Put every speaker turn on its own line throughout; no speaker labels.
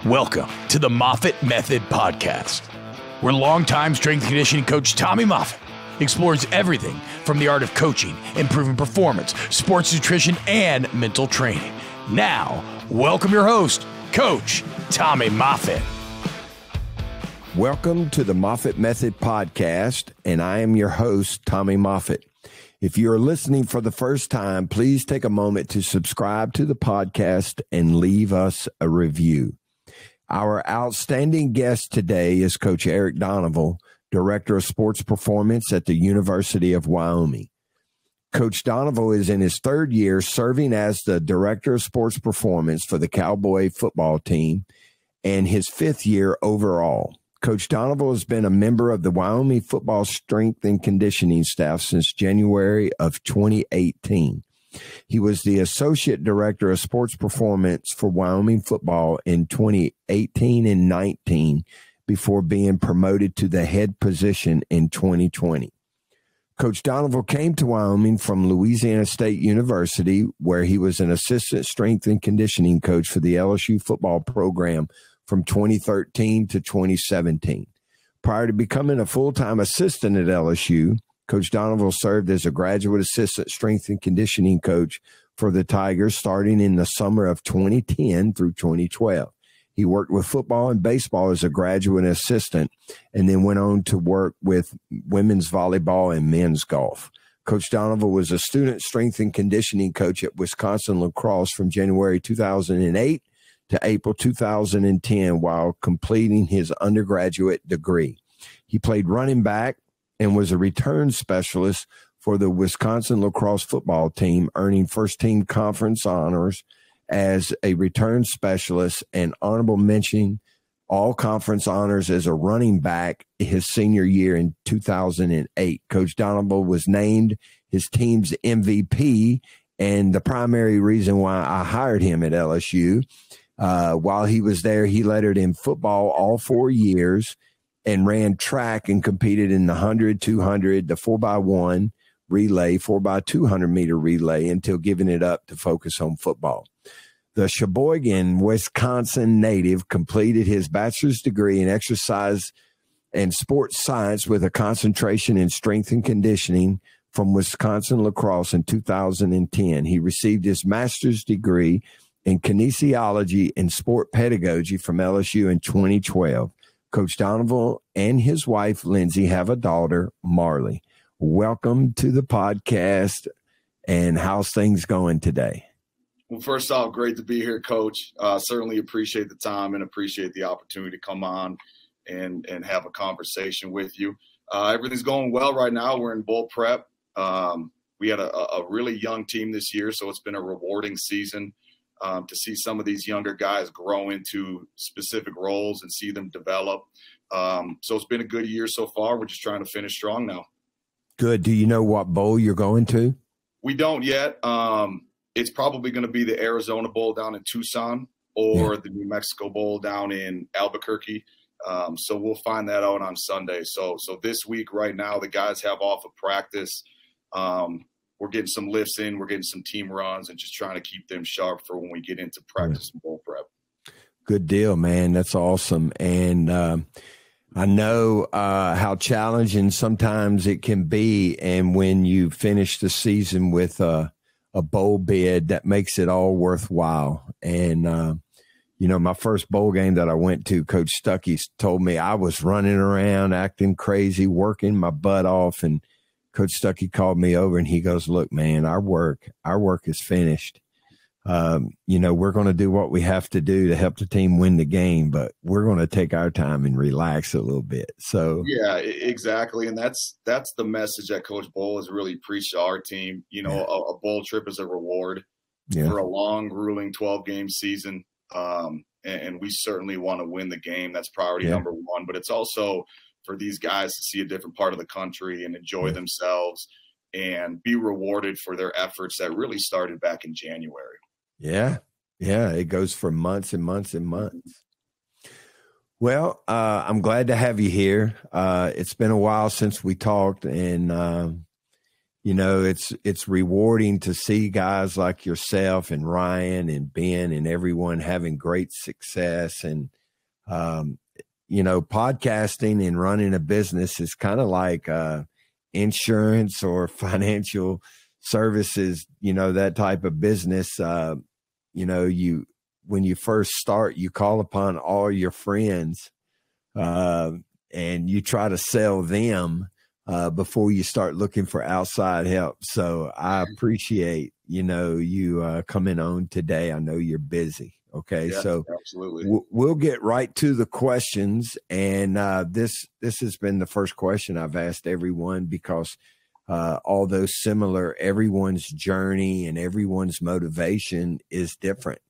Welcome to the Moffitt Method Podcast, where longtime strength and conditioning coach Tommy Moffitt explores everything from the art of coaching, improving performance, sports nutrition, and mental training. Now, welcome your host, Coach Tommy Moffitt.
Welcome to the Moffitt Method Podcast, and I am your host, Tommy Moffitt. If you're listening for the first time, please take a moment to subscribe to the podcast and leave us a review. Our outstanding guest today is Coach Eric Donoval, Director of Sports Performance at the University of Wyoming. Coach Donoval is in his third year serving as the Director of Sports Performance for the Cowboy football team and his fifth year overall. Coach Donoval has been a member of the Wyoming Football Strength and Conditioning Staff since January of 2018. He was the Associate Director of Sports Performance for Wyoming Football in 2018 and 19 before being promoted to the head position in 2020. Coach Donoval came to Wyoming from Louisiana State University, where he was an assistant strength and conditioning coach for the LSU football program from 2013 to 2017. Prior to becoming a full-time assistant at LSU, Coach Donoval served as a graduate assistant strength and conditioning coach for the Tigers starting in the summer of 2010 through 2012. He worked with football and baseball as a graduate assistant and then went on to work with women's volleyball and men's golf. Coach Donoval was a student strength and conditioning coach at Wisconsin La Crosse from January 2008 to April 2010 while completing his undergraduate degree. He played running back and was a return specialist for the Wisconsin La Crosse football team, earning first-team conference honors as a return specialist and honorable mention all-conference honors as a running back his senior year in 2008. Coach Donoval was named his team's MVP, and the primary reason why I hired him at LSU, while he was there, he lettered in football all 4 years and ran track and competed in the 100, 200, the 4x1 relay, 4x200 meter relay until giving it up to focus on football. The Sheboygan, Wisconsin native completed his bachelor's degree in exercise and sports science with a concentration in strength and conditioning from Wisconsin La Crosse in 2010. He received his master's degree in kinesiology and sport pedagogy from LSU in 2012. Coach Donoval and his wife, Lindsay, have a daughter, Marley. Welcome to the podcast, and how's things going today?
Well, first off, great to be here, Coach. Certainly appreciate the time and appreciate the opportunity to come on and have a conversation with you. Everything's going well right now. We're in bowl prep. We had a really young team this year, so it's been a rewarding season. To see some of these younger guys grow into specific roles and see them develop. So it's been a good year so far. We're just trying to finish strong now.
Good. Do you know what bowl you're going to?
We don't yet. It's probably going to be the Arizona Bowl down in Tucson or the New Mexico Bowl down in Albuquerque. So we'll find that out on Sunday. So this week right now, the guys have off of practice. We're getting some lifts in, we're getting some team runs, and just trying to keep them sharp for when we get into practice and bowl prep.
Good deal, man. That's awesome. And I know how challenging sometimes it can be. And when you finish the season with a bowl bid, that makes it all worthwhile. And, my first bowl game that I went to, Coach Stuckey told me I was running around, acting crazy, working my butt off, and Coach Stuckey called me over and he goes, "Look, man, our work is finished. We're going to do what we have to do to help the team win the game, but we're going to take our time and relax a little bit." So
yeah, exactly. And that's the message that Coach Bowl has really preached to our team. A bowl trip is a reward for a long, grueling 12-game season. And we certainly want to win the game. That's priority number one, but it's also for these guys to see a different part of the country and enjoy themselves and be rewarded for their efforts that really started back in January.
Yeah. It goes for months and months and months. Well, I'm glad to have you here. It's been a while since we talked, and you know, it's rewarding to see guys like yourself and Ryan and Ben and everyone having great success. And, you know, podcasting and running a business is kind of like insurance or financial services, you know, that type of business. You know, when you first start, you call upon all your friends and you try to sell them before you start looking for outside help. So I appreciate, you know, you coming on today. I know you're busy. Okay.
Yeah,
so
absolutely.
We'll get right to the questions. And this has been the first question I've asked everyone because although similar, everyone's journey and everyone's motivation is different.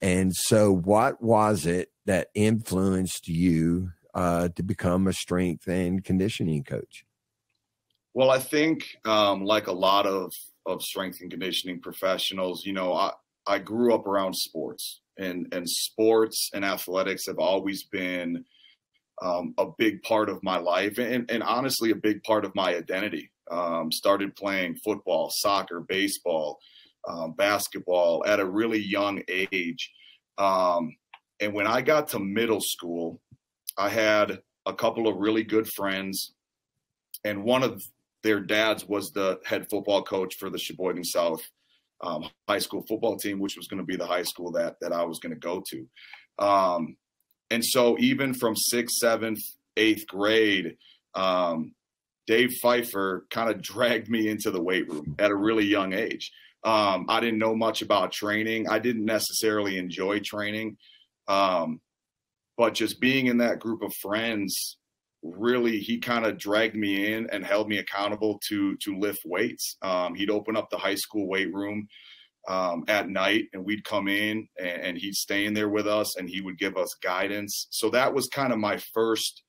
And so what was it that influenced you to become a strength and conditioning coach?
Well, I think like a lot of strength and conditioning professionals, you know, I grew up around sports, and sports and athletics have always been a big part of my life and honestly a big part of my identity. Started playing football, soccer, baseball, basketball at a really young age. And when I got to middle school, I had a couple of really good friends, and one of their dads was the head football coach for the Sheboygan South high school football team, which was going to be the high school that I was going to go to. And so even from 6th, 7th, 8th grade, Dave Pfeiffer kind of dragged me into the weight room at a really young age. I didn't know much about training. I didn't necessarily enjoy training. But just being in that group of friends, really, he kind of dragged me in and held me accountable to lift weights. He'd open up the high school weight room at night, and we'd come in and he'd stay in there with us and he would give us guidance. So that was kind of my first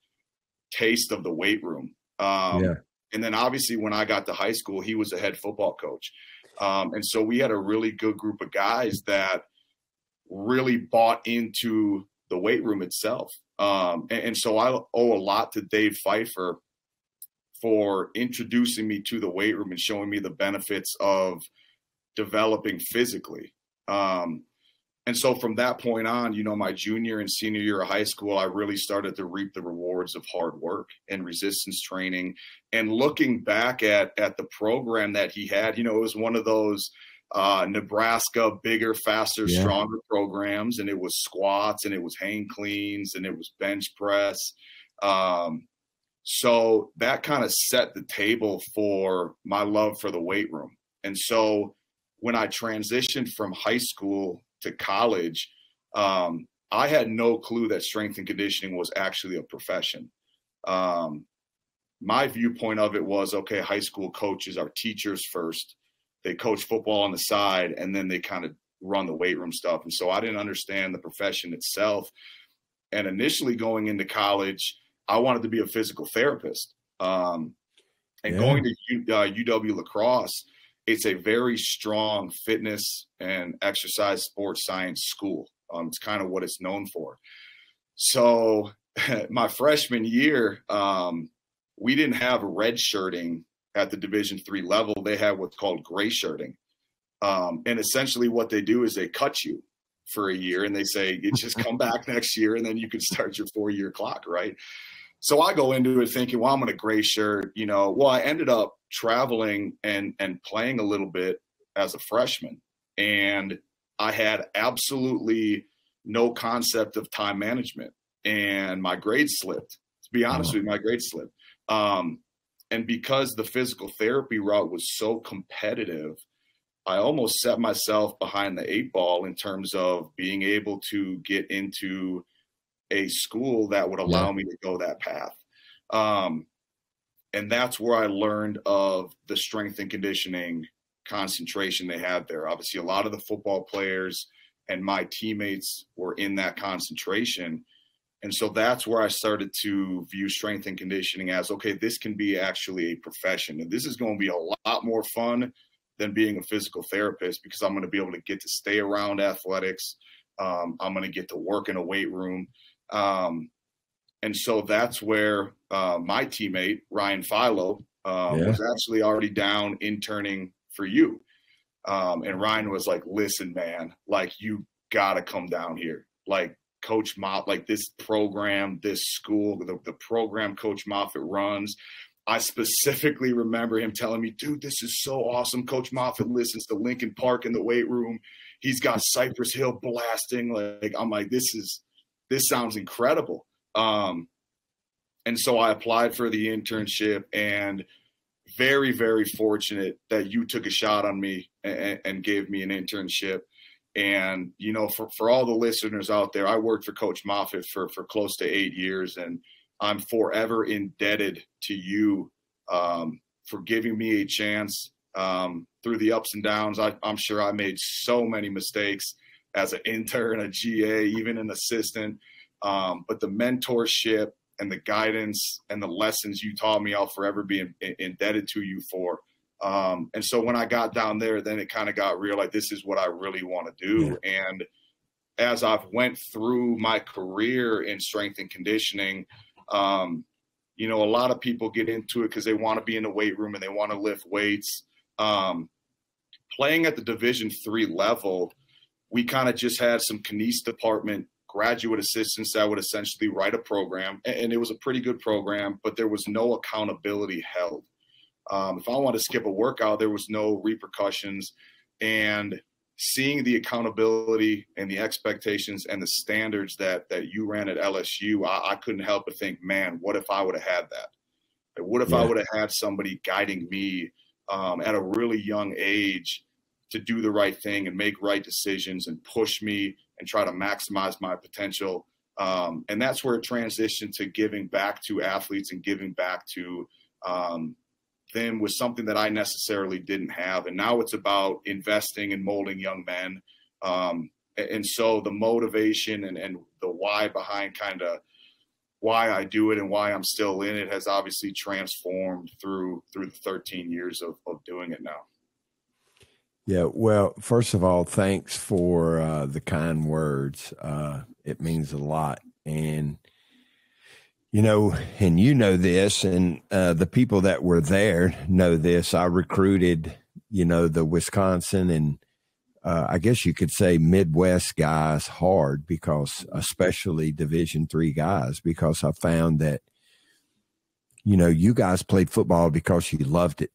taste of the weight room. And then obviously when I got to high school, he was a head football coach. And so we had a really good group of guys that really bought into the weight room itself. And so I owe a lot to Dave Pfeiffer for introducing me to the weight room and showing me the benefits of developing physically. And so from that point on, you know, my junior and senior year of high school, I really started to reap the rewards of hard work and resistance training. And looking back at the program that he had, you know, it was one of those Nebraska bigger, faster, stronger programs, and it was squats and it was hang cleans and it was bench press. So that kind of set the table for my love for the weight room. And so when I transitioned from high school to college, I had no clue that strength and conditioning was actually a profession. My viewpoint of it was, okay, high school coaches are teachers first. They coach football on the side, and then they kind of run the weight room stuff. And so I didn't understand the profession itself. And initially going into college, I wanted to be a physical therapist. Going to UW La Crosse, it's a very strong fitness and exercise sports science school. It's kind of what it's known for. So my freshman year, we didn't have red shirting at the Division III level. They have what's called gray shirting. And essentially what they do is they cut you for a year and they say, you just come back next year and then you can start your 4-year clock, right? So I go into it thinking, well, I'm going to gray shirt, you know. Well, I ended up traveling and playing a little bit as a freshman. And I had absolutely no concept of time management. And my grades slipped. To be honest with you, my grades slipped. And because the physical therapy route was so competitive, I almost set myself behind the 8 ball in terms of being able to get into a school that would allow me to go that path. And that's where I learned of the strength and conditioning concentration they had there. Obviously, a lot of the football players and my teammates were in that concentration. And so that's where I started to view strength and conditioning as, okay, this can be actually a profession. And this is going to be a lot more fun than being a physical therapist, because I'm going to be able to get to stay around athletics. I'm going to get to work in a weight room. And so that's where my teammate, Ryan Philo, was actually already down interning for you. And Ryan was like, listen, man, like, you got to come down here. Like, Coach Moffitt, like, this program, this school, the program Coach Moffitt runs. I specifically remember him telling me, dude, this is so awesome. Coach Moffitt listens to Lincoln Park in the weight room. He's got Cypress Hill blasting. Like, I'm like, this sounds incredible. And so I applied for the internship, and very, very fortunate that you took a shot on me and gave me an internship. And, you know, for all the listeners out there, I worked for Coach Moffitt for close to 8 years, and I'm forever indebted to you for giving me a chance through the ups and downs. I'm sure I made so many mistakes as an intern, a GA, even an assistant. But the mentorship and the guidance and the lessons you taught me, I'll forever be indebted to you for. And so when I got down there, then it kind of got real, like, this is what I really want to do. Yeah. And as I've went through my career in strength and conditioning, you know, a lot of people get into it because they want to be in the weight room and they want to lift weights. Playing at the Division III level, we kind of just had some Kines department graduate assistants that would essentially write a program, and it was a pretty good program, but there was no accountability held. If I wanted to skip a workout, there was no repercussions. And seeing the accountability and the expectations and the standards that you ran at LSU, I couldn't help but think, man, what if I would have had that? What if I would have had somebody guiding me at a really young age to do the right thing and make right decisions and push me and try to maximize my potential? And that's where it transitioned to giving back to athletes and giving back to them was something that I necessarily didn't have. And now it's about investing and molding young men. And so the motivation and the why behind kind of why I do it and why I'm still in it has obviously transformed through the 13 years of doing it now.
Yeah, well, first of all, thanks for the kind words. It means a lot. And, you know, and you know this, and the people that were there know this. I recruited, you know, the Wisconsin and I guess you could say Midwest guys hard, because especially Division III guys, because I found that, you know, you guys played football because you loved it.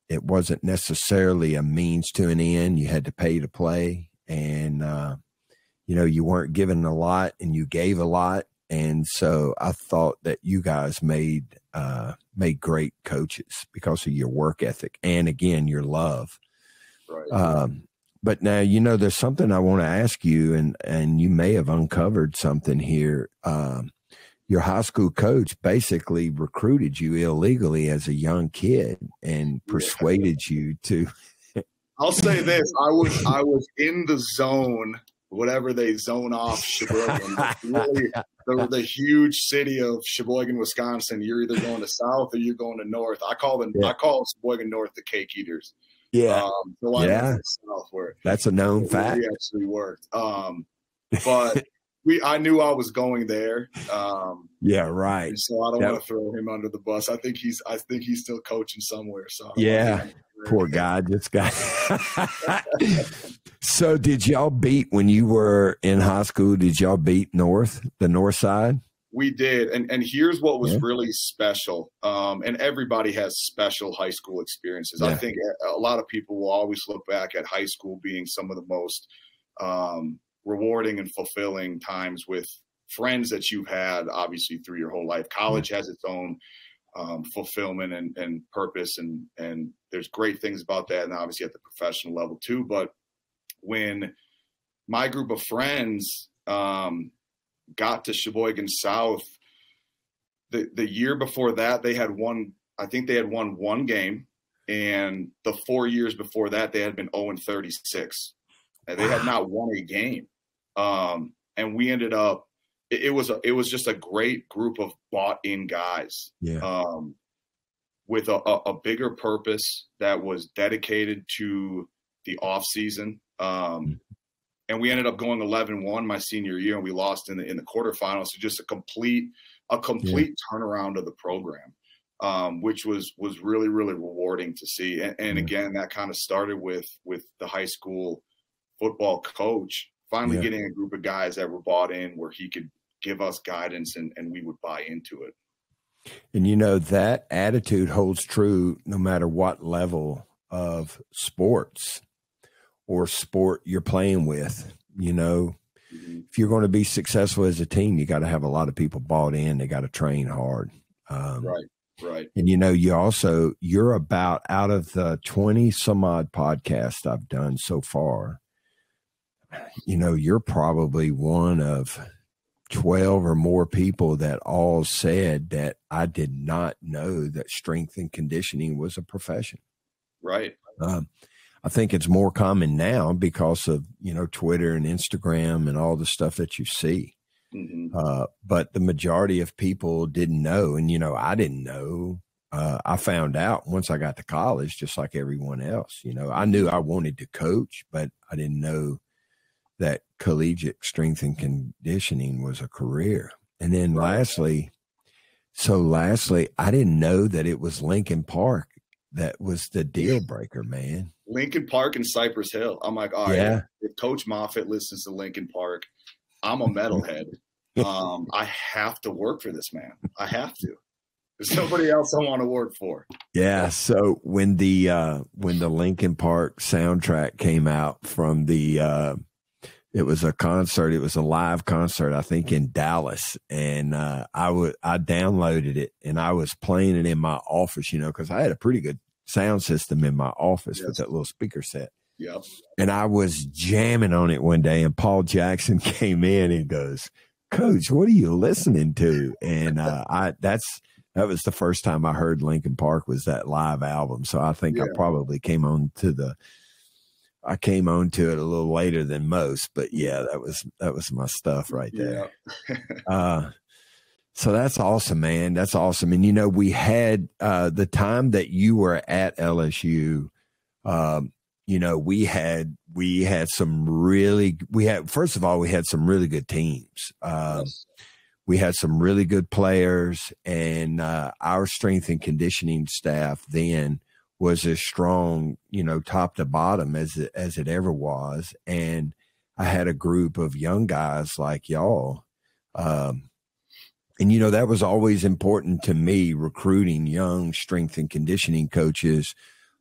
It wasn't necessarily a means to an end. You had to pay to play, and, you know, you weren't given a lot and you gave a lot. And so I thought that you guys made great coaches because of your work ethic and, again, your love.
Right.
But now, you know, there's something I want to ask you, and you may have uncovered something here. Your high school coach basically recruited you illegally as a young kid and persuaded you to.
I'll say this: I was in the zone, whatever they zone off Sheboygan. Really, the huge city of Sheboygan, Wisconsin. You're either going to south or you're going to north. I call Sheboygan North the Cake Eaters.
Yeah,
so I'm in the south where
that's a known fact.
We actually worked, but I knew I was going there.
Yeah, right.
And so I don't want to throw him under the bus. I think he's still coaching somewhere. So
poor guy, this guy. So did y'all beat, when you were in high school, did y'all beat the north side?
We did. And here's what was really special. And everybody has special high school experiences. Yeah. I think a lot of people will always look back at high school being some of the most rewarding and fulfilling times with friends that you've had, obviously, through your whole life. College has its own fulfillment and purpose, and there's great things about that, and obviously at the professional level too. But when my group of friends got to Sheboygan South, the year before that, they had won one game, and the 4 years before that, they had been 0-36. And they had not won a game. And we ended up, it was just a great group of bought in guys, with a bigger purpose that was dedicated to the off season. And we ended up going 11-1 my senior year, and we lost in the quarterfinals. So just a complete turnaround of the program. which was really, really rewarding to see. And again, that kind of started with the high school football coach finally getting a group of guys that were bought in where he could give us guidance and we would buy into it.
And, you know, that attitude holds true no matter what level of sports or sport you're playing with. You know, if you're going to be successful as a team, you got to have a lot of people bought in. They got to train hard.
Right.
And, you know, you're about, out of the 20 some odd podcasts I've done so far, you know, you're probably one of 12 or more people that all said that I did not know that strength and conditioning was a profession.
Right.
I think it's more common now because of, you know, Twitter and Instagram and all the stuff that you see. But the majority of people didn't know. And, you know, I didn't know. I found out once I got to college, just like everyone else. You know, I knew I wanted to coach, but I didn't know that collegiate strength and conditioning was a career. And then lastly, I didn't know that it was Lincoln Park that was the deal breaker, man.
Lincoln Park and Cypress Hill. I'm like, all right, if Coach Moffitt listens to Lincoln Park, I'm a metalhead. I have to work for this man. I have to. There's nobody else I want to work for.
Yeah. So when the Lincoln Park soundtrack came out from it was a concert. It was a live concert, I think, in Dallas. And I downloaded it and I was playing it in my office, you know, because I had a pretty good sound system in my office with that little speaker set.
Yep.
And I was jamming on it one day and Paul Jackson came in and goes, "Coach, what are you listening to?" And that was the first time I heard Linkin Park was that live album. So I think I probably came on to it a little later than most, but yeah, that was my stuff right there. Yeah. So that's awesome, man. That's awesome. And, you know, we had, the time that you were at LSU, you know, we had some really good teams. We had some really good players, and, our strength and conditioning staff then was as strong, you know, top to bottom as it ever was. And I had a group of young guys like y'all. And, you know, that was always important to me, recruiting young strength and conditioning coaches.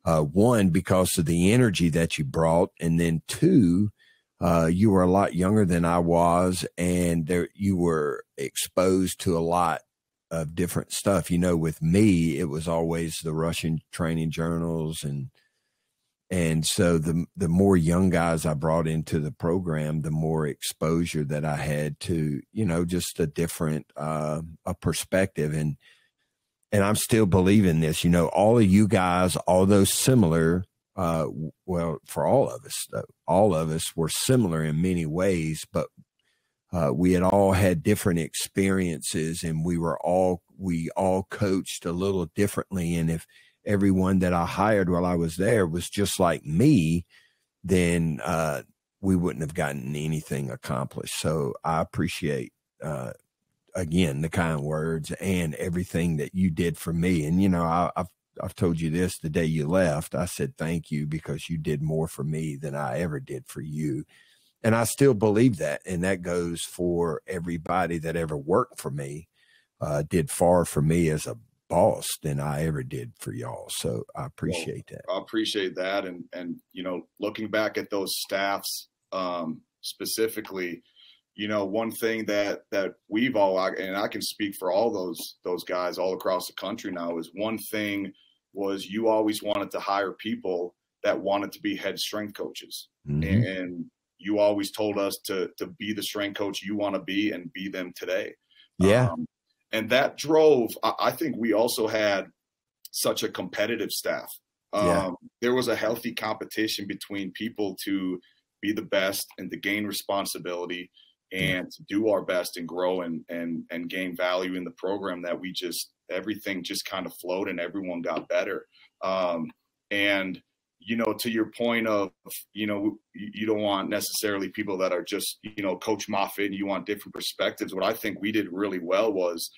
One, because of the energy that you brought. And then two, you were a lot younger than I was, and you were exposed to a lot of different stuff. You know, with me, it was always the Russian training journals. And so the more young guys I brought into the program, the more exposure that I had to, you know, just a different, a perspective. And I'm still believing this, you know, all of you guys, although similar, well, for all of us were similar in many ways, but we had all had different experiences, and we all coached a little differently. And if everyone that I hired while I was there was just like me, then we wouldn't have gotten anything accomplished. So I appreciate, again, the kind words and everything that you did for me. And, you know, I've told you this the day you left. I said, thank you, because you did more for me than I ever did for you. And I still believe that. And that goes for everybody that ever worked for me, did far for me as a boss than I ever did for y'all. So I appreciate that.
I appreciate that. And, you know, looking back at those staffs, specifically, you know, one thing that we've all, and I can speak for all those guys all across the country now, is one thing was you always wanted to hire people that wanted to be head strength coaches. Mm-hmm. And you always told us to be the strength coach you want to be and be them today.
Yeah.
And that drove, I think we also had such a competitive staff. There was a healthy competition between people to be the best and to gain responsibility and to do our best and grow and gain value in the program, that everything just kind of flowed and everyone got better. And, you know, to your point of, you know, you don't want necessarily people that are just, you know, Coach Moffitt, and you want different perspectives. What I think we did really well was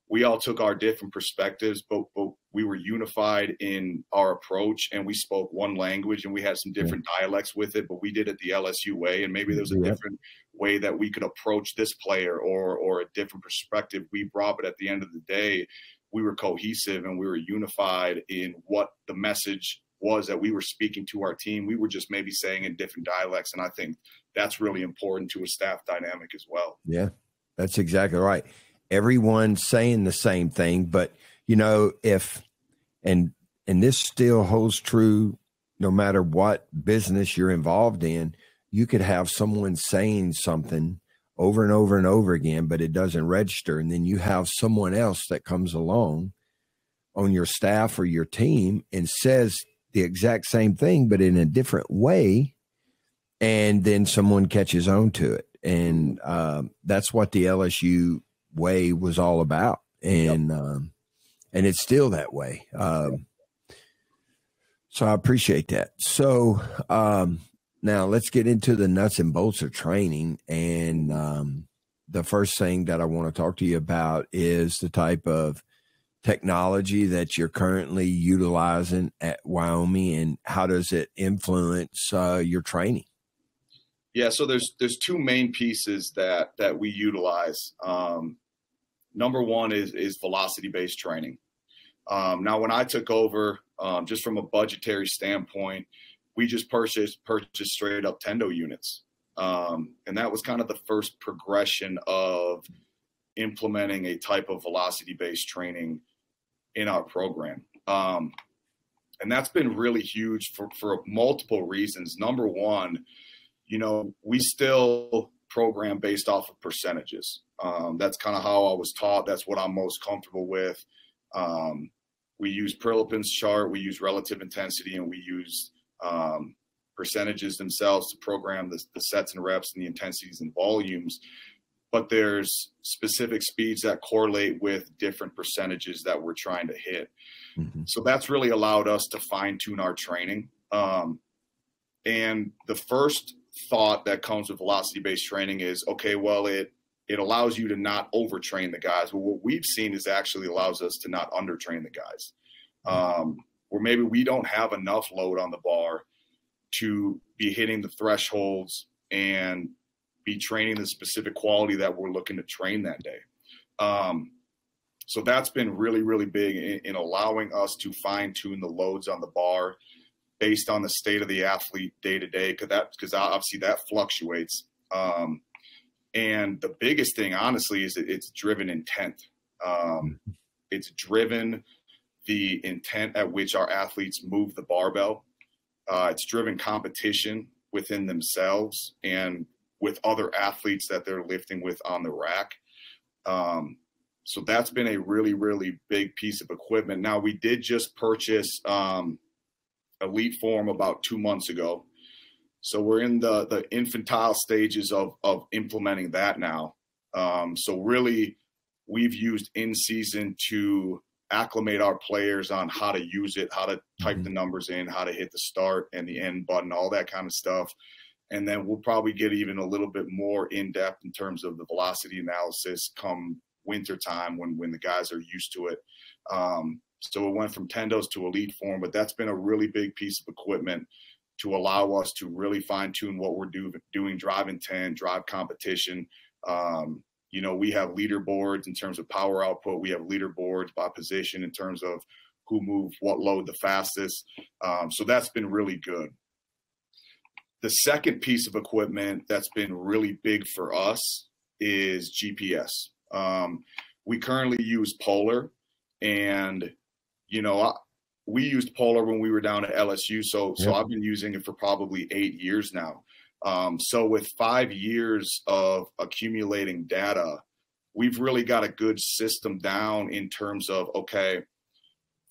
we all took our different perspectives, but we were unified in our approach, and we spoke one language, and we had some different dialects with it, but we did it the LSU way. And maybe there's a different way that we could approach this player or a different perspective we brought. But at the end of the day, we were cohesive and we were unified in what the message was that we were speaking to our team. We were just maybe saying in different dialects. And I think that's really important to a staff dynamic as well.
Yeah, that's exactly right. Everyone's saying the same thing, but you know, and this still holds true no matter what business you're involved in, you could have someone saying something over and over and over again, but it doesn't register. And then you have someone else that comes along on your staff or your team and says the exact same thing, but in a different way. And then someone catches on to it. And that's what the LSU way was all about. And, and it's still that way. So I appreciate that. So now let's get into the nuts and bolts of training. And the first thing that I want to talk to you about is the type of technology that you're currently utilizing at Wyoming, and how does it influence your training?
Yeah, so there's two main pieces that we utilize. Number one is velocity-based training. Now, when I took over, just from a budgetary standpoint, we just purchased straight up Tendo units. And that was kind of the first progression of implementing a type of velocity-based training in our program. And that's been really huge for multiple reasons. Number one, you know, we still program based off of percentages. That's kind of how I was taught. That's what I'm most comfortable with. We use Prilepin's chart, we use relative intensity, and we use percentages themselves to program the sets and reps and the intensities and volumes. But there's specific speeds that correlate with different percentages that we're trying to hit. Mm-hmm. So that's really allowed us to fine tune our training. And the first thought that comes with velocity-based training is, okay, well, it allows you to not overtrain the guys. But what we've seen is actually allows us to not undertrain the guys. Or maybe we don't have enough load on the bar to be hitting the thresholds and be training the specific quality that we're looking to train that day. So that's been really, really big in allowing us to fine tune the loads on the bar based on the state of the athlete day to day, because obviously that fluctuates. And the biggest thing, honestly, is it's driven intent. It's driven the intent at which our athletes move the barbell. It's driven competition within themselves and with other athletes that they're lifting with on the rack. So that's been a really, really big piece of equipment. Now, we did just purchase Elite Form about 2 months ago. So we're in the infantile stages of implementing that now. So really, we've used in season to acclimate our players on how to use it, how to type the numbers in, how to hit the start and the end button, all that kind of stuff. And then we'll probably get even a little bit more in depth in terms of the velocity analysis come winter time when the guys are used to it. So it went from Tendos to Elite Form, but that's been a really big piece of equipment to allow us to really fine tune what we're doing, drive intent, drive competition. You know, we have leaderboards in terms of power output. We have leaderboards by position in terms of who moved what load the fastest. So that's been really good. The second piece of equipment that's been really big for us is GPS. We currently use Polar, and, you know, we used Polar when we were down at LSU. So I've been using it for probably 8 years now. So with 5 years of accumulating data, we've really got a good system down in terms of, okay,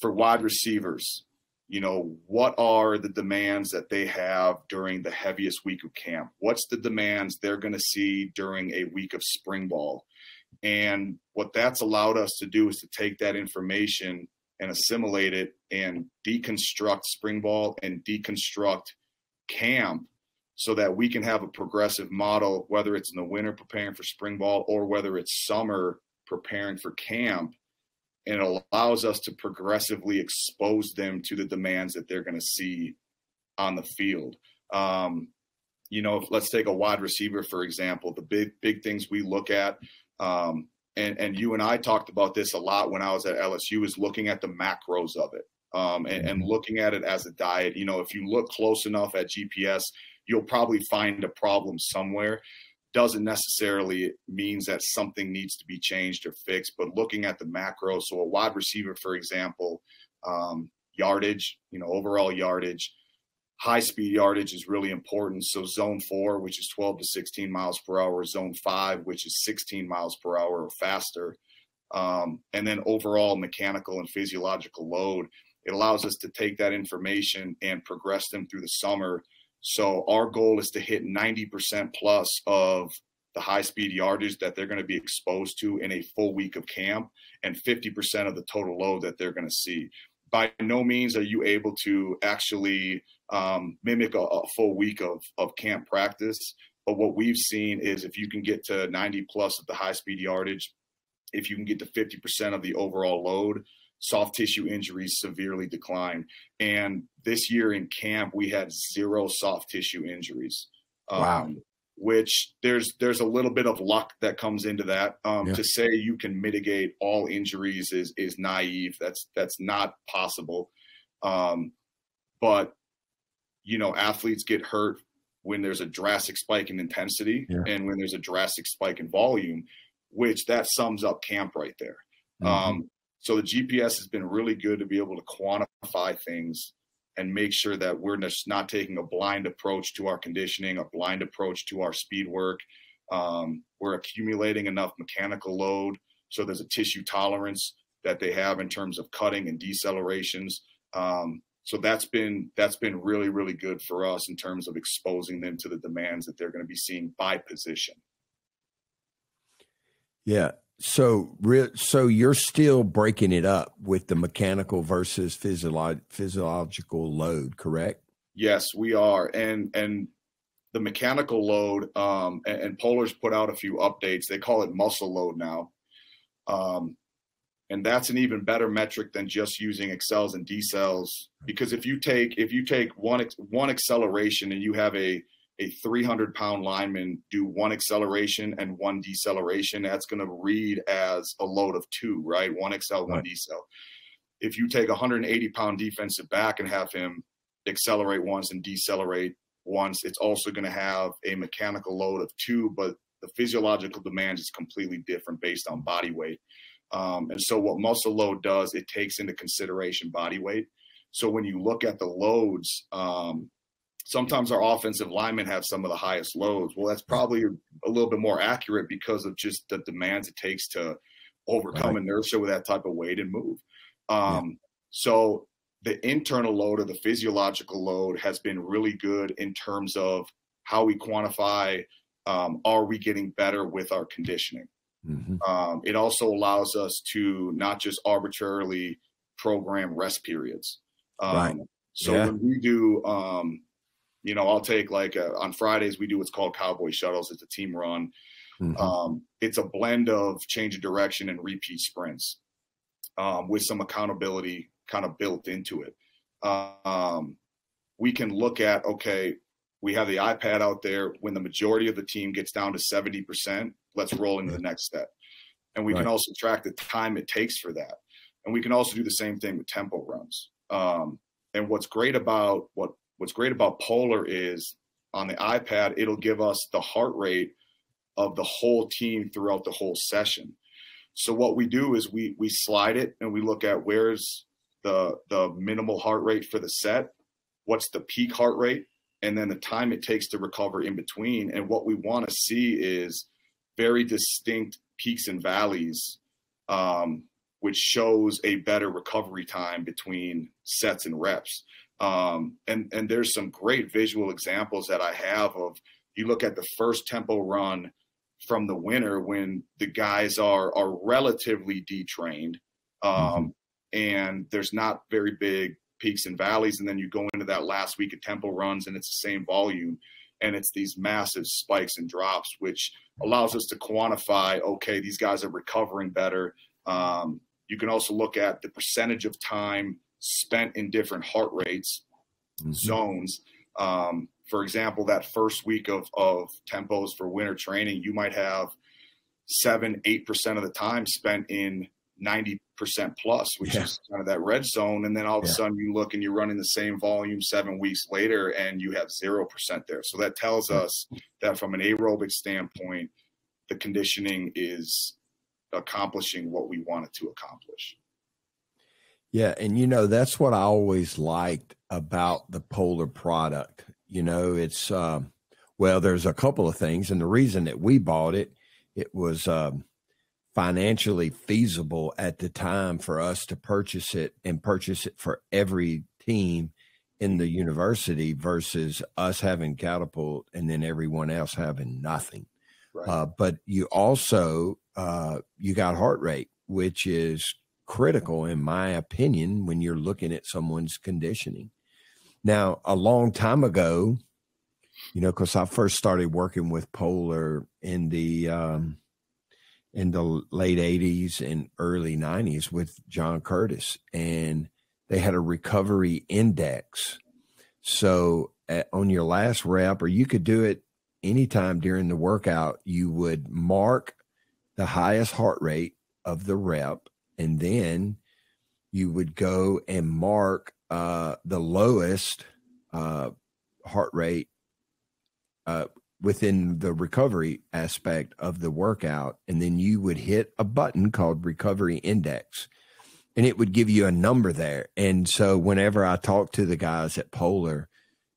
for wide receivers, you know, what are the demands that they have during the heaviest week of camp? What's the demands they're going to see during a week of spring ball? And what that's allowed us to do is to take that information and assimilate it and deconstruct spring ball and deconstruct camp so that we can have a progressive model, whether it's in the winter preparing for spring ball or whether it's summer preparing for camp, and it allows us to progressively expose them to the demands that they're going to see on the field. Let's take a wide receiver, for example. The big things we look at, and you and I talked about this a lot when I was at LSU, is looking at the macros of it, and looking at it as a diet. If you look close enough at GPS, you'll probably find a problem somewhere. Doesn't necessarily means that something needs to be changed or fixed, but looking at the macros. So a wide receiver, for example, yardage, overall yardage, high speed yardage is really important. So zone 4, which is 12 to 16 miles per hour, zone 5, which is 16 miles per hour or faster. And then overall mechanical and physiological load. It allows us to take that information and progress them through the summer. So our goal is to hit 90% plus of the high-speed yardage that they're going to be exposed to in a full week of camp, and 50% of the total load that they're going to see. By no means are you able to actually mimic a full week of camp practice. But what we've seen is if you can get to 90 plus of the high-speed yardage, if you can get to 50% of the overall load, soft tissue injuries severely decline. And this year in camp, we had 0 soft tissue injuries.
Wow.
Which there's a little bit of luck that comes into that. To say you can mitigate all injuries is naive. That's not possible. But athletes get hurt when there's a drastic spike in intensity and when there's a drastic spike in volume, which that sums up camp right there. So the GPS has been really good to be able to quantify things and make sure that we're just not taking a blind approach to our conditioning, a blind approach to our speed work. We're accumulating enough mechanical load so there's a tissue tolerance that they have in terms of cutting and decelerations. So that's been really, really good for us in terms of exposing them to the demands that they're going to be seeing by position.
Yeah. So you're still breaking it up with the mechanical versus physiological load, correct?
Yes, we are. And the mechanical load, and Polar's put out a few updates. They call it muscle load now. And that's an even better metric than just using accels and decels, because if you take one acceleration and you have a 300-pound lineman do 1 acceleration and 1 deceleration, that's going to read as a load of 2, right? 1 accel, 1 decel. If you take a 180-pound defensive back and have him accelerate once and decelerate once, it's also going to have a mechanical load of 2, but the physiological demand is completely different based on body weight. And so what muscle load does, it takes into consideration body weight. So when you look at the loads, sometimes our offensive linemen have some of the highest loads. Well, that's probably a little bit more accurate because of just the demands it takes to overcome inertia with that type of weight and move. So the internal load or the physiological load has been really good in terms of how we quantify, are we getting better with our conditioning? It also allows us to not just arbitrarily program rest periods. When we do, I'll take on Fridays, we do what's called Cowboy Shuttles. It's a team run. It's a blend of change of direction and repeat sprints with some accountability kind of built into it. We can look at, we have the iPad out there. When the majority of the team gets down to 70%, let's roll into the next step. And we can also track the time it takes for that. And we can also do the same thing with tempo runs. And what's great about Polar is on the iPad, it'll give us the heart rate of the whole team throughout the whole session. So what we do is we slide it and we look at where's the minimal heart rate for the set, what's the peak heart rate, and then the time it takes to recover in between. And what we want to see is very distinct peaks and valleys, which shows a better recovery time between sets and reps. And there's some great visual examples that I have of, you look at the first tempo run from the winter when the guys are relatively detrained, and there's not very big peaks and valleys. And then you go into that last week of tempo runs and it's the same volume and it's these massive spikes and drops, which allows us to quantify, these guys are recovering better. You can also look at the percentage of time spent in different heart rates zones. For example, that first week of tempos for winter training, you might have 7-8% of the time spent in 90% plus, which is kind of that red zone. And then all of a sudden you look and you're running the same volume 7 weeks later and you have 0% there. So that tells us that from an aerobic standpoint, the conditioning is accomplishing what we want it to accomplish.
Yeah. And, that's what I always liked about the Polar product. It's, there's a couple of things. And the reason that we bought it, it was financially feasible at the time for us to purchase it for every team in the university versus us having Catapult and then everyone else having nothing. Right. But you also, you got heart rate, which is critical in my opinion, when you're looking at someone's conditioning. Now, a long time ago, because I first started working with Polar in the late 80s and early 90s with John Curtis, and they had a recovery index. So on your last rep, or you could do it anytime during the workout, you would mark the highest heart rate of the rep, and then you would go and mark the lowest heart rate within the recovery aspect of the workout. And then you would hit a button called recovery index, and it would give you a number there. And so whenever I talk to the guys at Polar,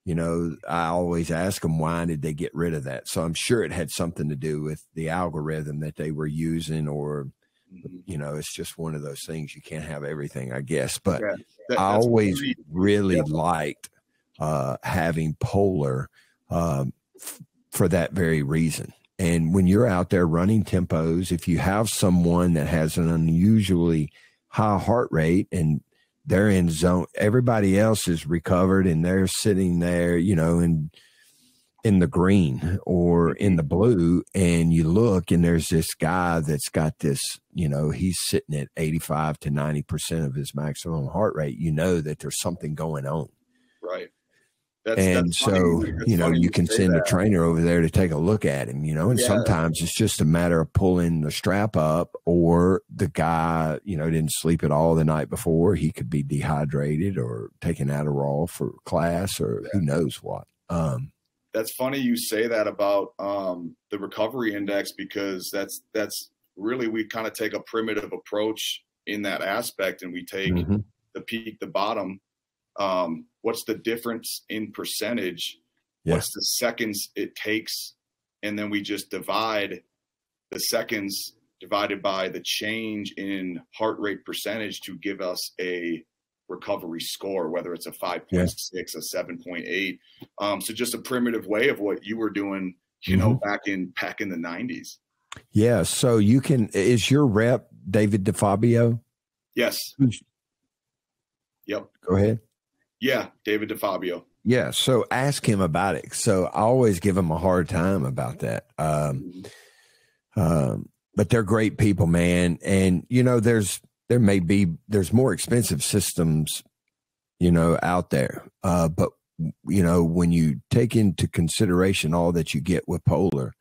I always ask them, why did they get rid of that? So I'm sure it had something to do with the algorithm that they were using, or, it's just one of those things. You can't have everything, I guess. But I always really liked having Polar for that very reason. And when you're out there running tempos, if you have someone that has an unusually high heart rate and they're in zone, everybody else is recovered and they're sitting there, in the green or in the blue, and you look and there's this guy that's got this, he's sitting at 85 to 90% of his maximum heart rate, that there's something going on.
Right.
That's so, you can send a trainer over there to take a look at him, and sometimes it's just a matter of pulling the strap up, or the guy, didn't sleep at all the night before. He could be dehydrated or taking Adderall for class, or who knows what.
That's funny you say that about the recovery index, because that's really, we kind of take a primitive approach in that aspect, and we take the peak, the bottom. What's the difference in percentage? What's the seconds it takes? And then we just divide the seconds divided by the change in heart rate percentage to give us a recovery score, whether it's a 5.6, a 7.8. So just a primitive way of what you were doing, back in the 90s.
Yeah. So is your rep David DeFabio?
Yes. Yep.
Go ahead.
Yeah, David DeFabio.
Yeah, so ask him about it. So I always give him a hard time about that. But they're great people, man. And, there's more expensive systems, out there. But, when you take into consideration all that you get with Polar,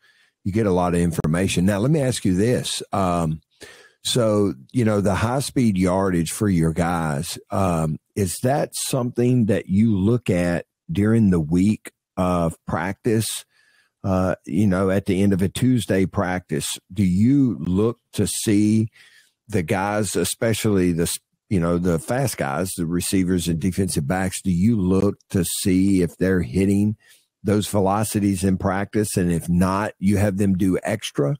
you get a lot of information. Now, let me ask you this. So, the high-speed yardage for your guys, is that something that you look at during the week of practice? At the end of a Tuesday practice, do you look to see the guys, especially the fast guys, the receivers and defensive backs, do you look to see if they're hitting those velocities in practice? And if not, you have them do extra?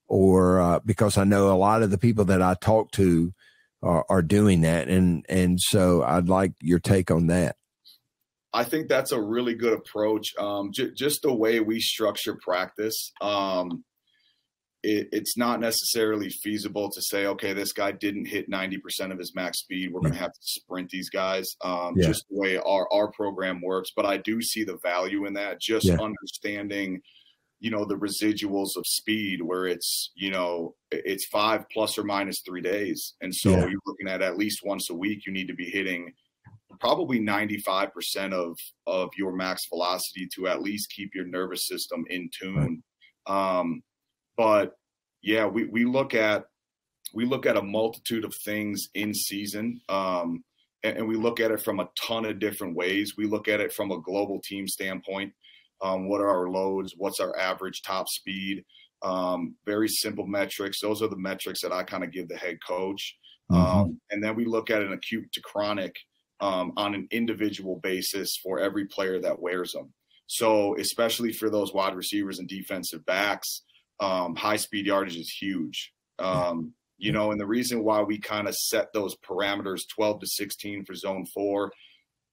Or because I know a lot of the people that I talk to are doing that. And so I'd like your take on that.
I think that's a really good approach. Just the way we structure practice, it's not necessarily feasible to say, okay, this guy didn't hit 90% of his max speed, we're going to have to sprint these guys, just the way our program works. But I do see the value in that, just understanding the residuals of speed where it's 5 plus or minus 3 days. And so you're looking at least once a week, you need to be hitting probably 95% of your max velocity to at least keep your nervous system in tune. But yeah, we look at a multitude of things in season. And we look at it from a ton of different ways. We look at it from a global team standpoint. What are our loads? What's our average top speed? Very simple metrics. Those are the metrics that I kind of give the head coach. And then we look at an acute to chronic on an individual basis for every player that wears them. So especially for those wide receivers and defensive backs, high speed yardage is huge. And the reason why we kind of set those parameters 12 to 16 for zone 4,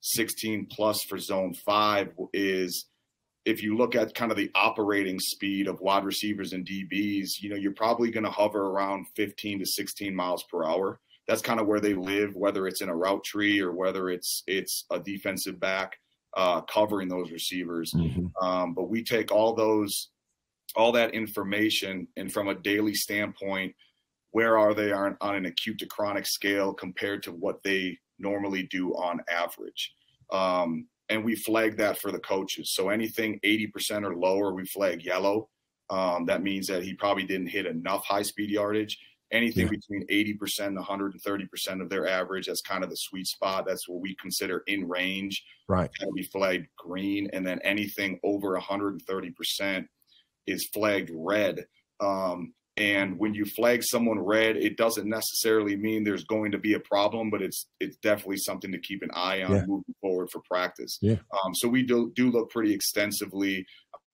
16 plus for zone 5 is if you look at kind of the operating speed of wide receivers and DBs, you're probably going to hover around 15 to 16 miles per hour. That's kind of where they live, whether it's in a route tree or whether it's a defensive back covering those receivers. But we take all that information, and from a daily standpoint, where are they on an acute to chronic scale compared to what they normally do on average? And we flag that for the coaches. So anything 80% or lower, we flag yellow. That means that he probably didn't hit enough high-speed yardage. Anything between 80% and 130% of their average, that's kind of the sweet spot. That's what we consider in range. Right. That'll be flagged green. And then anything over 130% is flagged red. And when you flag someone red, it doesn't necessarily mean there's going to be a problem, but it's definitely something to keep an eye on moving forward for practice. So we do look pretty extensively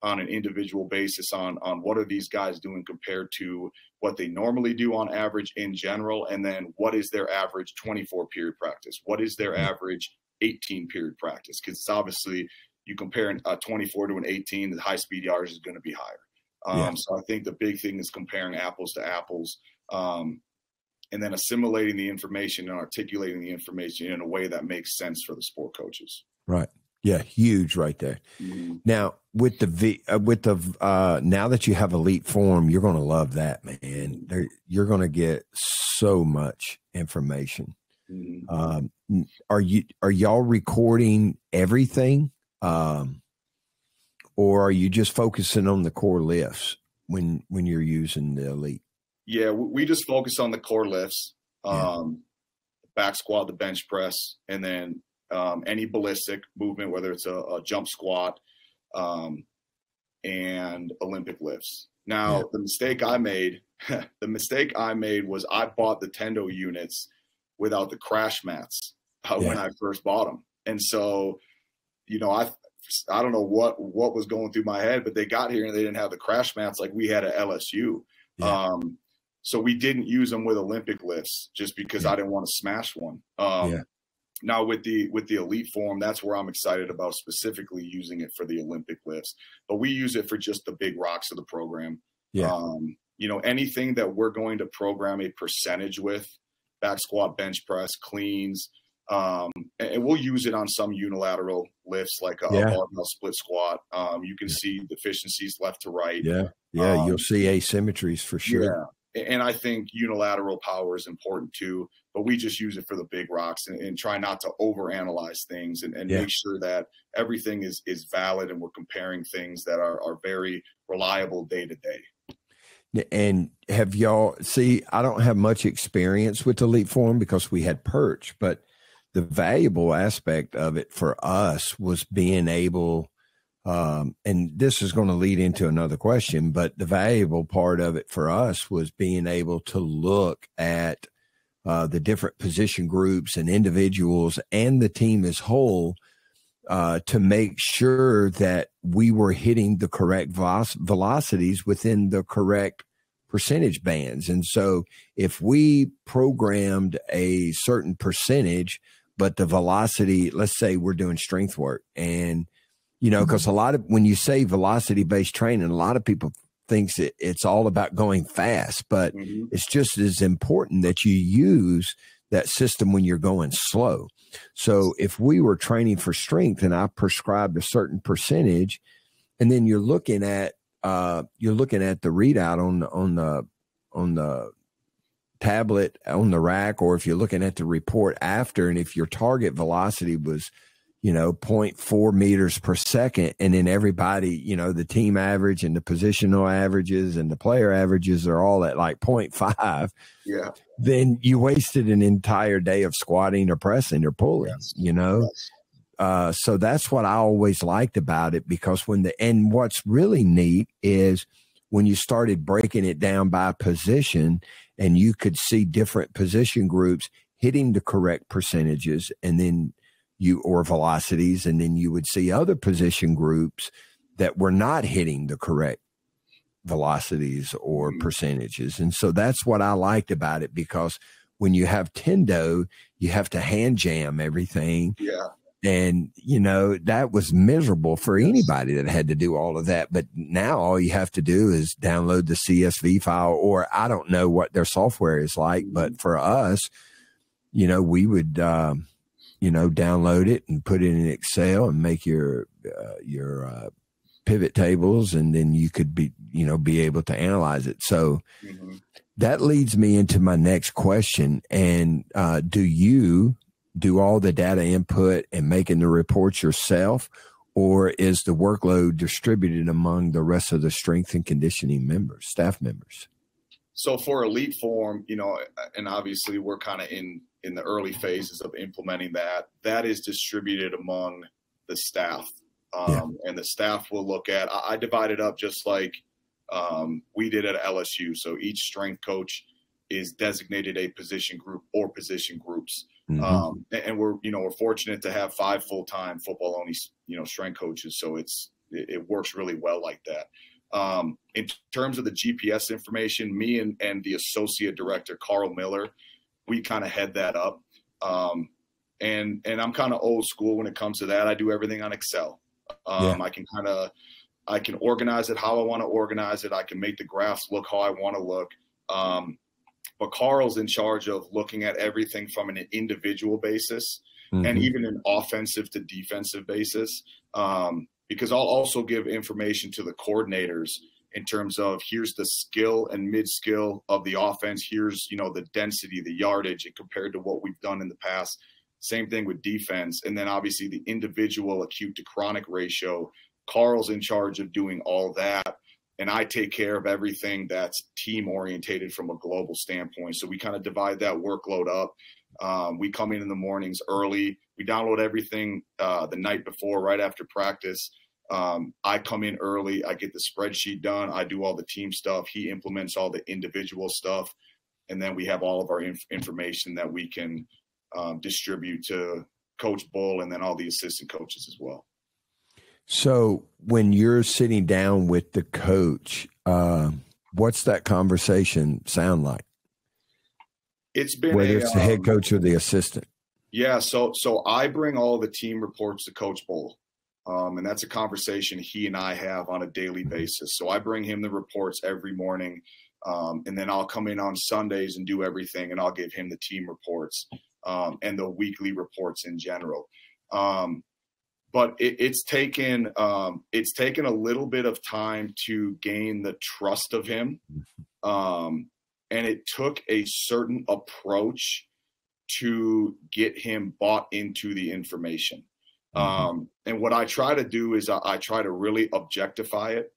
on an individual basis on what are these guys doing compared to what they normally do on average in general, and then what is their average 24-period practice? What is their average 18-period practice? Because it's obviously you compare a 24 to an 18, the high-speed yardage is going to be higher. So I think the big thing is comparing apples to apples, and then assimilating the information and articulating the information in a way that makes sense for the sport coaches.
Right. Yeah. Huge right there. Now with now that you have Elite Form, you're going to love that, man. You're going to get so much information. Are y'all recording everything? Or are you just focusing on the core lifts when you're using the Elite?
Yeah, we just focus on the core lifts, back squat, the bench press, and then any ballistic movement, whether it's a jump squat and Olympic lifts. Now, the mistake I made was I bought the Tendo units without the crash mats when I first bought them. And so, I don't know what was going through my head, but they got here and they didn't have the crash mats like we had at LSU. So we didn't use them with Olympic lifts just because I didn't want to smash one. Now with the Elite Form, that's where I'm excited about specifically using it for the Olympic lifts, but we use it for just the big rocks of the program. Anything that we're going to program a percentage with, back squat, bench press, cleans, and we'll use it on some unilateral lifts like a barbell split squat. You can see deficiencies left to right.
You'll see asymmetries for sure.
And I think unilateral power is important too, but we just use it for the big rocks and try not to overanalyze things and make sure that everything is valid and we're comparing things that are very reliable day to day.
And have y'all I don't have much experience with Elite Form because we had Perch, but the valuable aspect of it for us was being able, and this is going to lead into another question, but the valuable part of it for us was being able to look at the different position groups and individuals and the team as whole to make sure that we were hitting the correct velocities within the correct percentage bands. And so if we programmed a certain percentage, but the velocity, let's say we're doing strength work and, because when you say velocity-based training, a lot of people thinks it's all about going fast, but it's just as important that you use that system when you're going slow. So if we were training for strength and I prescribed a certain percentage, and then you're looking at you're looking at the readout on the tablet on the rack, or if you're looking at the report after, and if your target velocity was, 0.4 meters per second, and then everybody, the team average and the positional averages and the player averages are all at like 0.5, then you wasted an entire day of squatting or pressing or pulling, So that's what I always liked about it, because and what's really neat is when you started breaking it down by position, and you could see different position groups hitting the correct percentages or velocities, and then you would see other position groups that were not hitting the correct velocities or percentages. And so that's what I liked about it, because when you have Tendo, you have to hand jam everything.
Yeah.
And, that was miserable for anybody that had to do all of that. But now all you have to do is download the CSV file, or I don't know what their software is like, but for us, we would, download it and put it in Excel and make your pivot tables, and then you could be able to analyze it. So that leads me into my next question. And do you do all the data input and making the reports yourself, or is the workload distributed among the rest of the strength and conditioning staff members?
So for elite form, and obviously we're kind of in the early phases of implementing that is distributed among the staff. And the staff will look at, I divide it up just like we did at LSU. So each strength coach is designated a position group or position groups. And we're fortunate to have 5 full-time football only, strength coaches. So it works really well like that. In terms of the GPS information, me and the associate director, Carl Miller, we kind of head that up. And I'm kind of old school when it comes to that. I do everything on Excel. I can organize it how I want to organize it. I can make the graphs look how I want to look. But Carl's in charge of looking at everything from an individual basis and even an offensive to defensive basis. Because I'll also give information to the coordinators in terms of here's the skill and mid-skill of the offense. Here's, the density, the yardage compared to what we've done in the past. Same thing with defense. And then obviously the individual acute to chronic ratio. Carl's in charge of doing all that. And I take care of everything that's team orientated from a global standpoint. So we kind of divide that workload up. We come in the mornings early. We download everything the night before, right after practice. I come in early. I get the spreadsheet done. I do all the team stuff. He implements all the individual stuff. And then we have all of our information that we can distribute to Coach Bull and then all the assistant coaches as well.
So when you're sitting down with the coach, what's that conversation sound like?
It's been
whether it's the head coach or the assistant.
Yeah. So I bring all the team reports to Coach Bull. And that's a conversation he and I have on a daily basis. So I bring him the reports every morning. And then I'll come in on Sundays and do everything. And I'll give him the team reports and the weekly reports in general. But it's taken a little bit of time to gain the trust of him. And it took a certain approach to get him bought into the information. And what I try to do is I try to really objectify it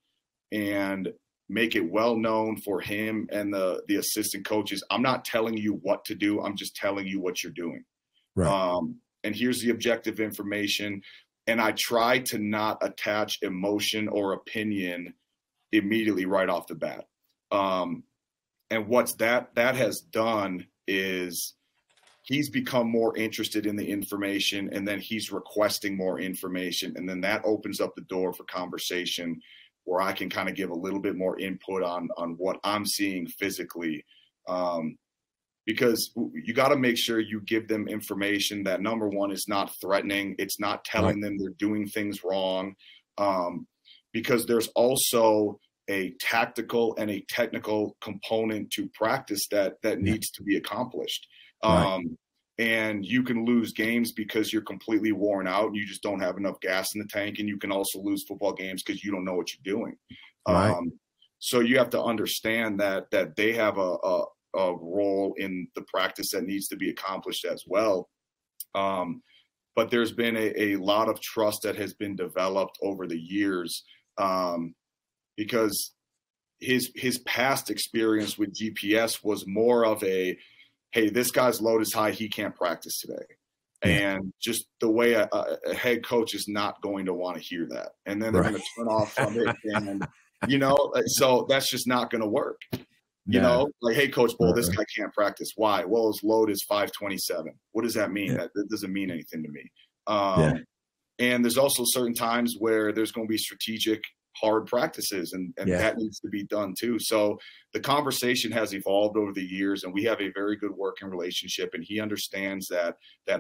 and make it well known for him and the assistant coaches. I'm not telling you what to do. I'm just telling you what you're doing. Right. And here's the objective information. And I try to not attach emotion or opinion immediately right off the bat. And what's that has done is he's become more interested in the information, and then he's requesting more information. And then that opens up the door for conversation where I can kind of give a little bit more input on what I'm seeing physically. Because you got to make sure you give them information that, number one, is not threatening. It's not telling them they're doing things wrong. Because there's also a tactical and a technical component to practice that needs to be accomplished. And you can lose games because you're completely worn out and you just don't have enough gas in the tank. And you can also lose football games because you don't know what you're doing.
Right.
So you have to understand that they have a role in the practice that needs to be accomplished as well. But there's been a lot of trust that has been developed over the years, because his past experience with GPS was more of a, hey, this guy's load is high, he can't practice today. Yeah. And just the way a head coach is not going to want to hear that. And then they're going to turn off from it. And, so that's just not going to work. You know, like, hey, Coach Bull, this guy can't practice. Why? Well, his load is 527. What does that mean? Yeah. That doesn't mean anything to me. And there's also certain times where there's going to be strategic, hard practices, and that needs to be done too. So the conversation has evolved over the years, and we have a very good working relationship, and he understands that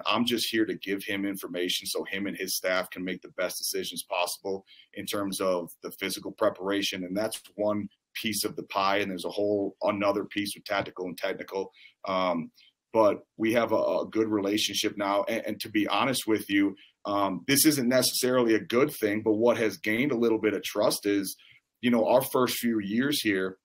I'm just here to give him information so him and his staff can make the best decisions possible in terms of the physical preparation. And that's one piece of the pie, and there's a whole another piece with tactical and technical. But we have a good relationship now. And to be honest with you, this isn't necessarily a good thing, but what has gained a little bit of trust is, our first few years here,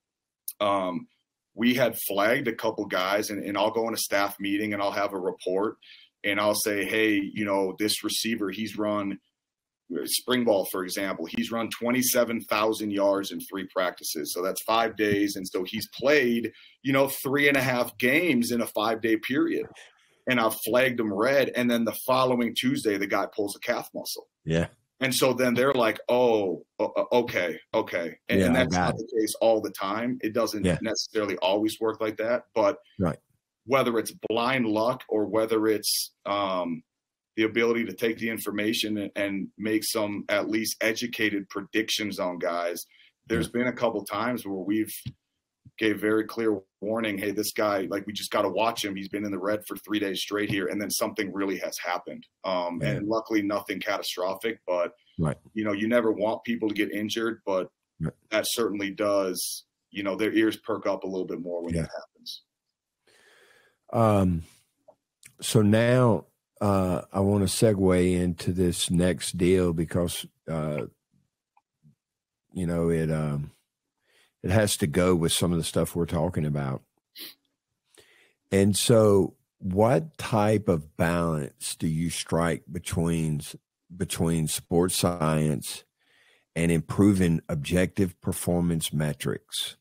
we had flagged a couple guys, and I'll go in a staff meeting and I'll have a report, and I'll say, hey, this receiver, he's run spring ball, for example, he's run 27,000 yards in 3 practices. So that's 5 days. And so he's played, 3.5 games in a 5-day period. And I've flagged him red. And then the following Tuesday, the guy pulls a calf muscle.
Yeah.
And so then they're like, oh, okay. And that's not the case all the time. It doesn't necessarily always work like that. But whether it's blind luck or whether it's the ability to take the information and make some at least educated predictions on guys, there's been a couple times where we've gave very clear warning, hey, this guy, like, we just got to watch him. He's been in the red for 3 days straight here. And then something really has happened. And luckily nothing catastrophic, but you never want people to get injured, but that certainly does, their ears perk up a little bit more when that happens.
So now I want to segue into this next deal because, it has to go with some of the stuff we're talking about. And so what type of balance do you strike between sports science and improving objective performance metrics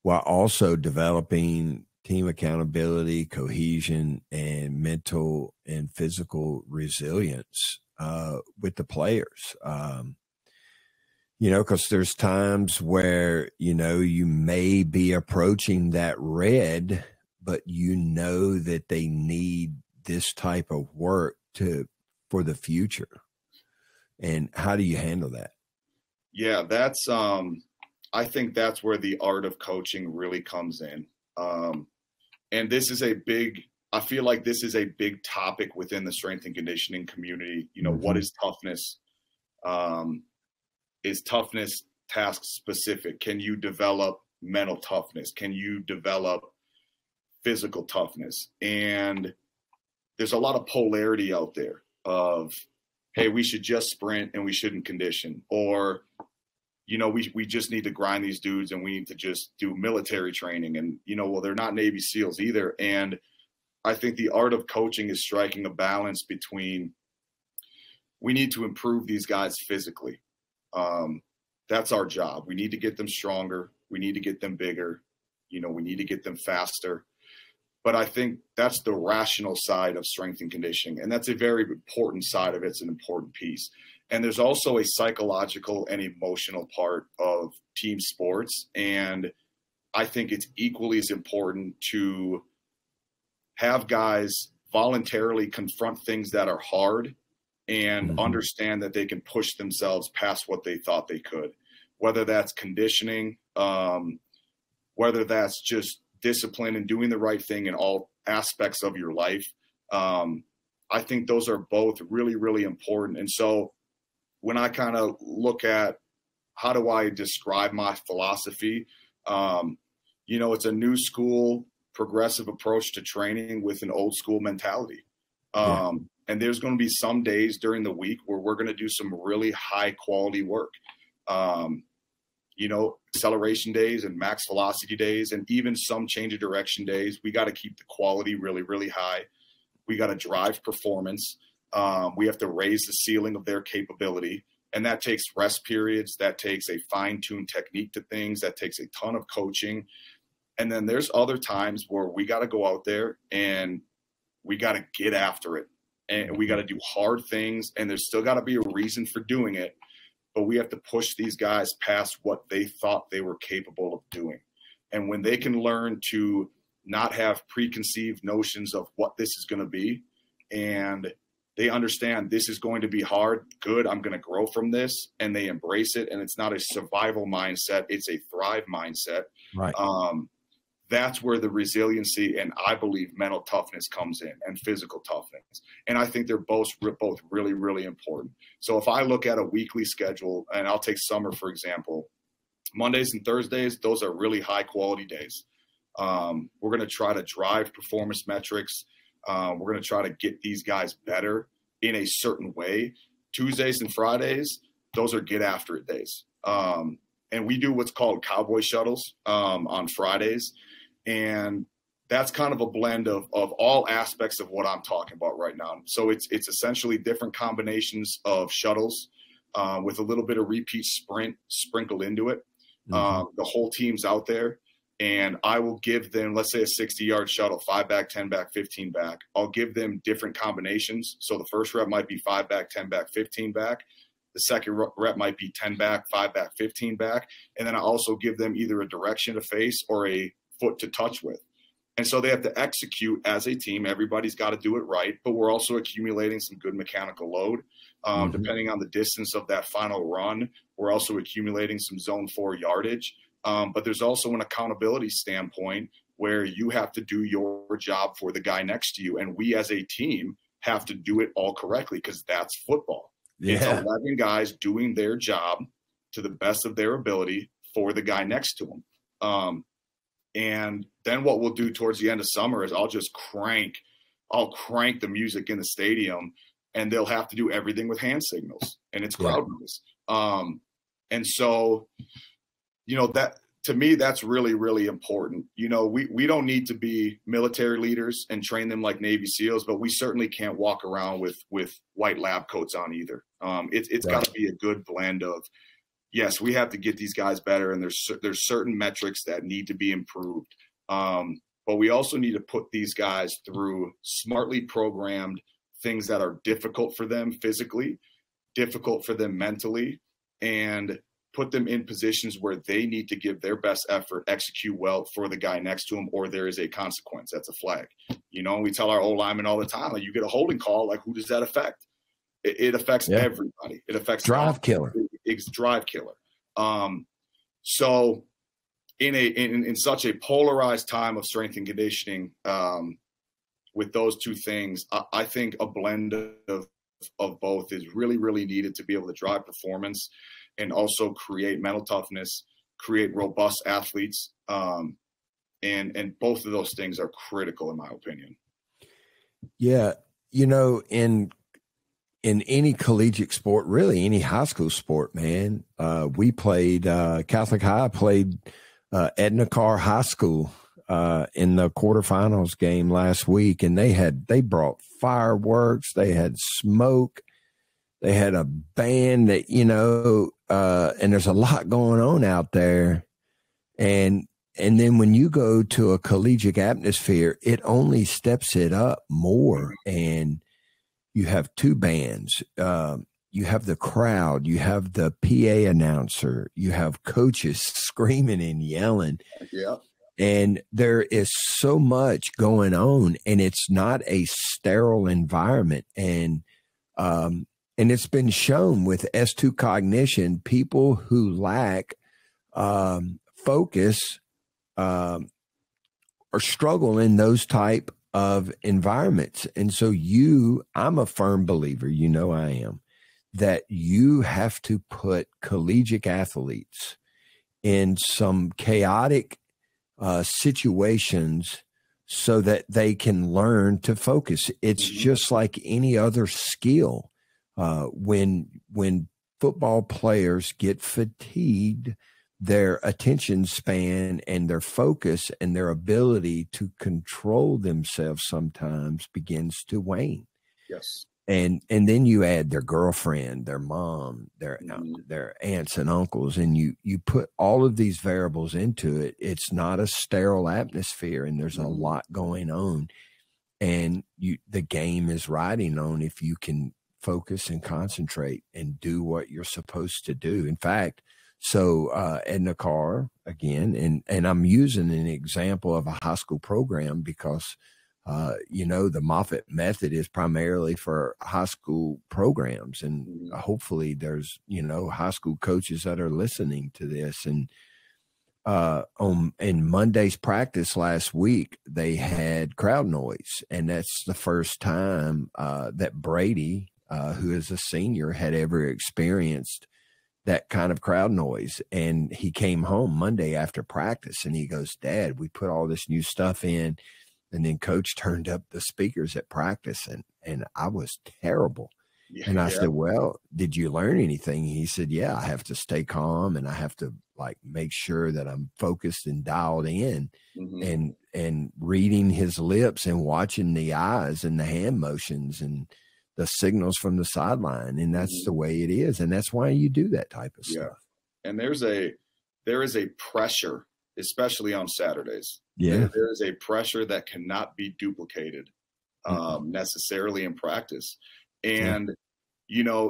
while also developing team accountability, cohesion, and mental and physical resilience with the players? Because there's times where, you may be approaching that red, but that they need this type of work for the future. And how do you handle that?
Yeah, that's I think that's where the art of coaching really comes in. And this is I feel like this is a big topic within the strength and conditioning community. What is toughness? Is toughness task specific? Can you develop mental toughness? Can you develop physical toughness? And there's a lot of polarity out there of, hey, we should just sprint and we shouldn't condition, or, we just need to grind these dudes and we need to just do military training. And, they're not Navy SEALs either. And I think the art of coaching is striking a balance between, we need to improve these guys physically. That's our job. We need to get them stronger. We need to get them bigger. We need to get them faster. But I think that's the rational side of strength and conditioning. And that's a very important side of it. It's an important piece. And there's also a psychological and emotional part of team sports. And I think it's equally as important to have guys voluntarily confront things that are hard and understand that they can push themselves past what they thought they could, whether that's conditioning, whether that's just discipline and doing the right thing in all aspects of your life. I think those are both really, really important. And so when I kind of look at how do I describe my philosophy, it's a new school progressive approach to training with an old school mentality. And there's going to be some days during the week where we're going to do some really high quality work. acceleration days and max velocity days, and even some change of direction days. We got to keep the quality really, really high. We got to drive performance. We have to raise the ceiling of their capability. And that takes rest periods. That takes a fine-tuned technique to things. That takes a ton of coaching. And then there's other times where we got to go out there and we got to get after it. And we got to do hard things. And there's still got to be a reason for doing it. But we have to push these guys past what they thought they were capable of doing. And when they can learn to not have preconceived notions of what this is going to be, and they understand this is going to be hard, good, I'm going to grow from this, and they embrace it, and it's not a survival mindset, it's a thrive mindset.
Right.
That's where the resiliency and, I believe, mental toughness comes in, and physical toughness. And I think they're both really, really important. So if I look at a weekly schedule, and I'll take summer, for example, Mondays and Thursdays, those are really high quality days. We're going to try to drive performance metrics. We're going to try to get these guys better in a certain way. Tuesdays and Fridays, those are get after it days. And we do what's called cowboy shuttles on Fridays. And that's kind of a blend of all aspects of what I'm talking about right now. So it's essentially different combinations of shuttles with a little bit of repeat sprint sprinkled into it. The whole team's out there. And I will give them, let's say, a 60-yard shuttle, 5 back, 10 back, 15 back. I'll give them different combinations. So the first rep might be 5 back, 10 back, 15 back. The second rep might be 10 back, 5 back, 15 back. And then I also give them either a direction to face or a foot to touch with. And so they have to execute as a team. Everybody's got to do it right, but we're also accumulating some good mechanical load. Depending on the distance of that final run, we're also accumulating some zone 4 yardage. But there's also an accountability standpoint where you have to do your job for the guy next to you. And we as a team have to do it all correctly, because that's football. Yeah. It's 11 guys doing their job to the best of their ability for the guy next to them. And then what we'll do towards the end of summer is I'll crank the music in the stadium, and they'll have to do everything with hand signals, and it's crowd noise. And so, that to me, that's really, really important. We don't need to be military leaders and train them like Navy SEALs, but we certainly can't walk around with white lab coats on either. It's got to be a good blend of, yes, we have to get these guys better, and there's certain metrics that need to be improved. But we also need to put these guys through smartly programmed things that are difficult for them physically, difficult for them mentally, and put them in positions where they need to give their best effort, execute well for the guy next to them, or there is a consequence. That's a flag. And we tell our O-linemen all the time, like, you get a holding call, like, who does that affect? It affects everybody. It affects
drive killer.
It's drive killer. So in such a polarized time of strength and conditioning, with those two things, I think a blend of both is really, really needed to be able to drive performance and also create mental toughness, create robust athletes. And both of those things are critical, in my opinion.
Yeah. In any collegiate sport, really any high school sport, man, we played Catholic High, played Edna Carr High School in the quarterfinals game last week, and they brought fireworks, they had smoke, they had a band that, and there's a lot going on out there. And then when you go to a collegiate atmosphere, it only steps it up more. And you have two bands, you have the crowd, you have the PA announcer, you have coaches screaming and yelling.
Yeah.
And there is so much going on, and it's not a sterile environment. And it's been shown with S2 cognition, people who lack focus or struggle in those type of environments. And so I'm a firm believer, I am, that you have to put collegiate athletes in some chaotic situations so that they can learn to focus. It's just like any other skill. When football players get fatigued, their attention span and their focus and their ability to control themselves sometimes begins to wane.
Yes.
And then you add their girlfriend, their mom, their aunts and uncles, and you put all of these variables into it. It's not a sterile atmosphere, and there's a lot going on. And the game is riding on if you can focus and concentrate and do what you're supposed to do. In fact, so in the car again, and I'm using an example of a high school program because the Moffitt method is primarily for high school programs, and hopefully there's high school coaches that are listening to this. And in Monday's practice last week, they had crowd noise, and that's the first time that Brady, who is a senior, had ever experienced that kind of crowd noise. And he came home Monday after practice, and he goes, "Dad, we put all this new stuff in, and then Coach turned up the speakers at practice, and I was terrible." Yeah, and I said, "Well, did you learn anything?" He said, "Yeah, I have to stay calm, and I have to make sure that I'm focused and dialed in." And reading his lips and watching the eyes and the hand motions and the signals from the sideline. And that's the way it is. And that's why you do that type of stuff.
And there is a pressure, especially on Saturdays.
Yeah.
There is a pressure that cannot be duplicated necessarily in practice. And,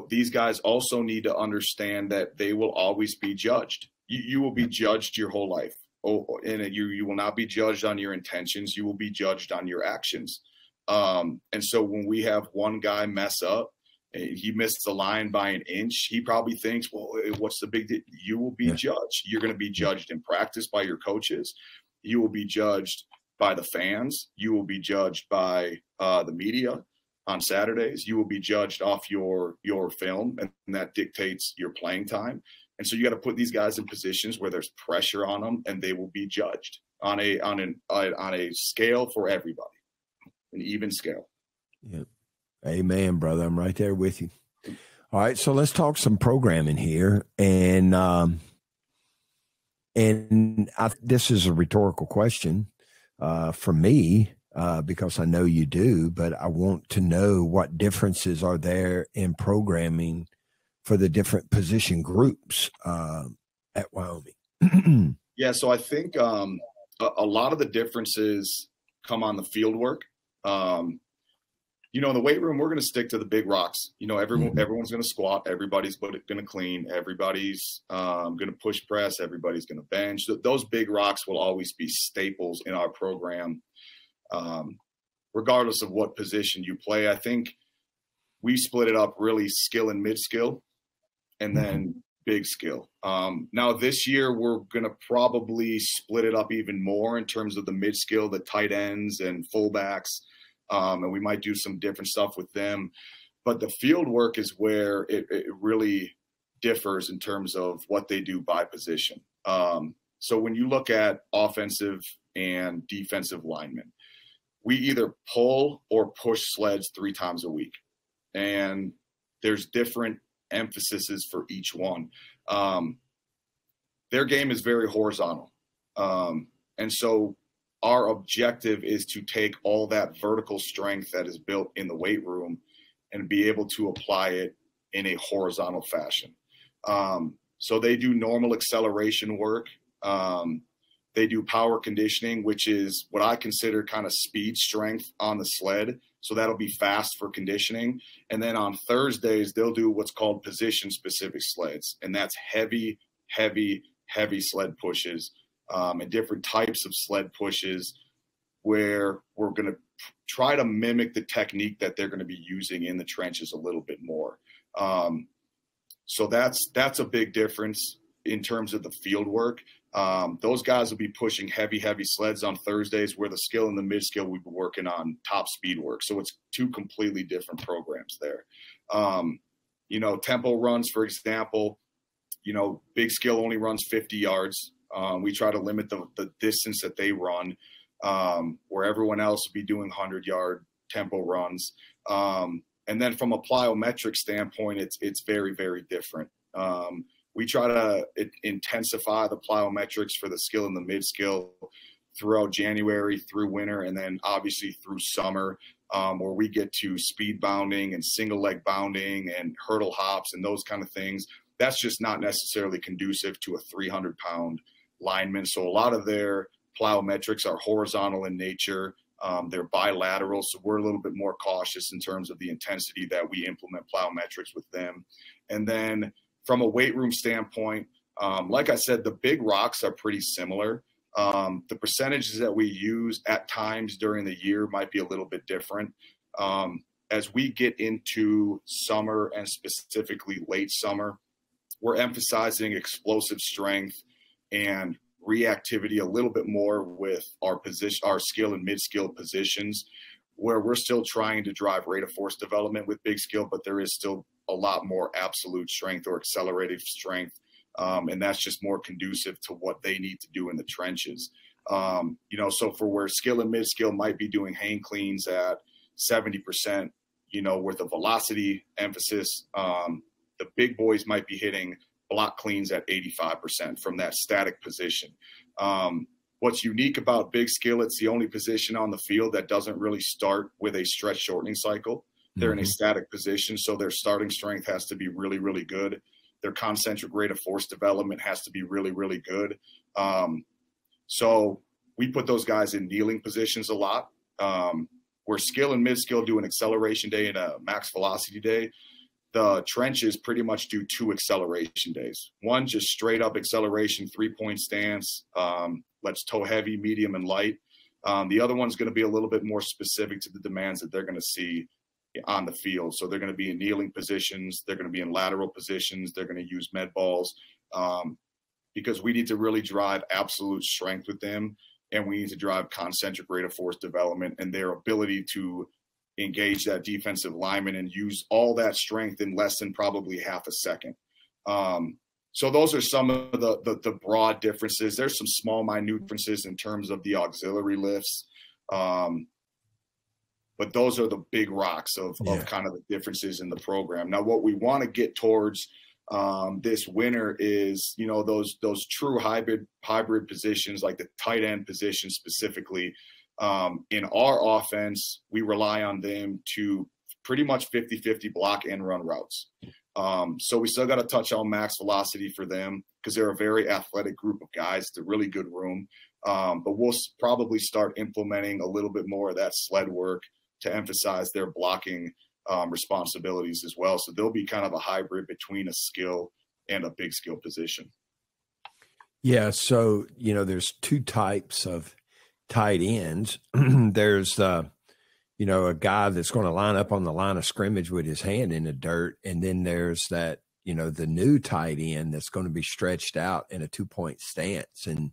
these guys also need to understand that they will always be judged. You will be judged your whole life. And you will not be judged on your intentions. You will be judged on your actions. And so when we have one guy mess up, he missed the line by an inch, he probably thinks, well, what's the big deal? You will be judged. You're going to be judged in practice by your coaches. You will be judged by the fans. You will be judged by the media on Saturdays. You will be judged off your film, and that dictates your playing time. And so you got to put these guys in positions where there's pressure on them, and they will be judged on a scale for everybody, an even scale.
Yeah. Amen, brother. I'm right there with you. All right, so let's talk some programming here, and this is a rhetorical question for me because I know you do, but I want to know what differences are there in programming for the different position groups at Wyoming.
Yeah, so I think a lot of the differences come on the field work. In the weight room, we're going to stick to the big rocks. Everyone's going to squat. Everybody's going to clean. Everybody's going to push press. Everybody's going to bench. Those big rocks will always be staples in our program, regardless of what position you play. I think we split it up really skill and mid-skill, and then big skill. Now this year, we're going to probably split it up even more in terms of the mid-skill, the tight ends and fullbacks. And we might do some different stuff with them. But the field work is where it really differs in terms of what they do by position. So when you look at offensive and defensive linemen, we either pull or push sleds 3 times a week. And there's different emphases for each one. Their game is very horizontal. And so our objective is to take all that vertical strength that is built in the weight room and be able to apply it in a horizontal fashion. So they do normal acceleration work. They do power conditioning, which is what I consider kind of speed strength on the sled. So that'll be fast for conditioning. And then on Thursdays, they'll do what's called position-specific sleds. And that's heavy sled pushes. And different types of sled pushes where we're going to try to mimic the technique that they're going to be using in the trenches a little bit more. So that's a big difference in terms of the field work. Those guys will be pushing heavy sleds on Thursdays, where the skill and the mid-skill we've been working on top speed work. So it's 2 completely different programs there. Tempo runs, for example, big skill only runs 50 yards. We try to limit the distance that they run, where everyone else will be doing 100-yard tempo runs. And then from a plyometric standpoint, it's very, very different. we try to intensify the plyometrics for the skill and the mid-skill throughout January through winter, and then obviously through summer, where we get to speed bounding and single leg bounding and hurdle hops and those kind of things. That's just not necessarily conducive to a 300-pound lineman. So a lot of their plyometrics are horizontal in nature. They're bilateral, so we're a little bit more cautious in terms of the intensity that we implement plyometrics with them. And then from a weight room standpoint, like I said, the big rocks are pretty similar. The percentages that we use at times during the year might be a little bit different. As we get into summer and specifically late summer, we're emphasizing explosive strength and reactivity a little bit more with our skill and mid-skill positions, where we're still trying to drive rate of force development with big skill, but there is still a lot more absolute strength or accelerated strength. And that's just more conducive to what they need to do in the trenches. So for where skill and mid-skill might be doing hang cleans at 70%, worth of velocity emphasis, the big boys might be hitting block cleans at 85% from that static position. What's unique about big skill, it's the only position on the field that doesn't really start with a stretch shortening cycle. They're in a static position, so their starting strength has to be really, really good. Their concentric rate of force development has to be really, really good. So we put those guys in kneeling positions a lot. Where skill and mid-skill do an acceleration day and a max velocity day, the trenches pretty much do 2 acceleration days. One, just straight up acceleration, 3-point stance. Let's toe heavy, medium, and light. The other one's going to be a little bit more specific to the demands that they're going to see on the field. So they're going to be in kneeling positions. They're going to be in lateral positions. They're going to use med balls because we need to really drive absolute strength with them. And we need to drive concentric rate of force development and their ability to engage that defensive lineman and use all that strength in less than probably half a second. So those are some of the broad differences. There's some small, minute differences in terms of the auxiliary lifts. But those are the big rocks of kind of the differences in the program. Now, what we want to get towards this winter is, those true hybrid positions, like the tight end position specifically. In our offense, we rely on them to pretty much 50-50 block and run routes. So we still got to touch on max velocity for them because they're a very athletic group of guys. It's a really good room. But we'll probably start implementing a little bit more of that sled work to emphasize their blocking responsibilities as well. So they'll be kind of a hybrid between a skill and a big skill position.
Yeah. So, there's 2 types of tight ends. There's, a guy that's going to line up on the line of scrimmage with his hand in the dirt. And then there's that, the new tight end that's going to be stretched out in a 2-point stance. And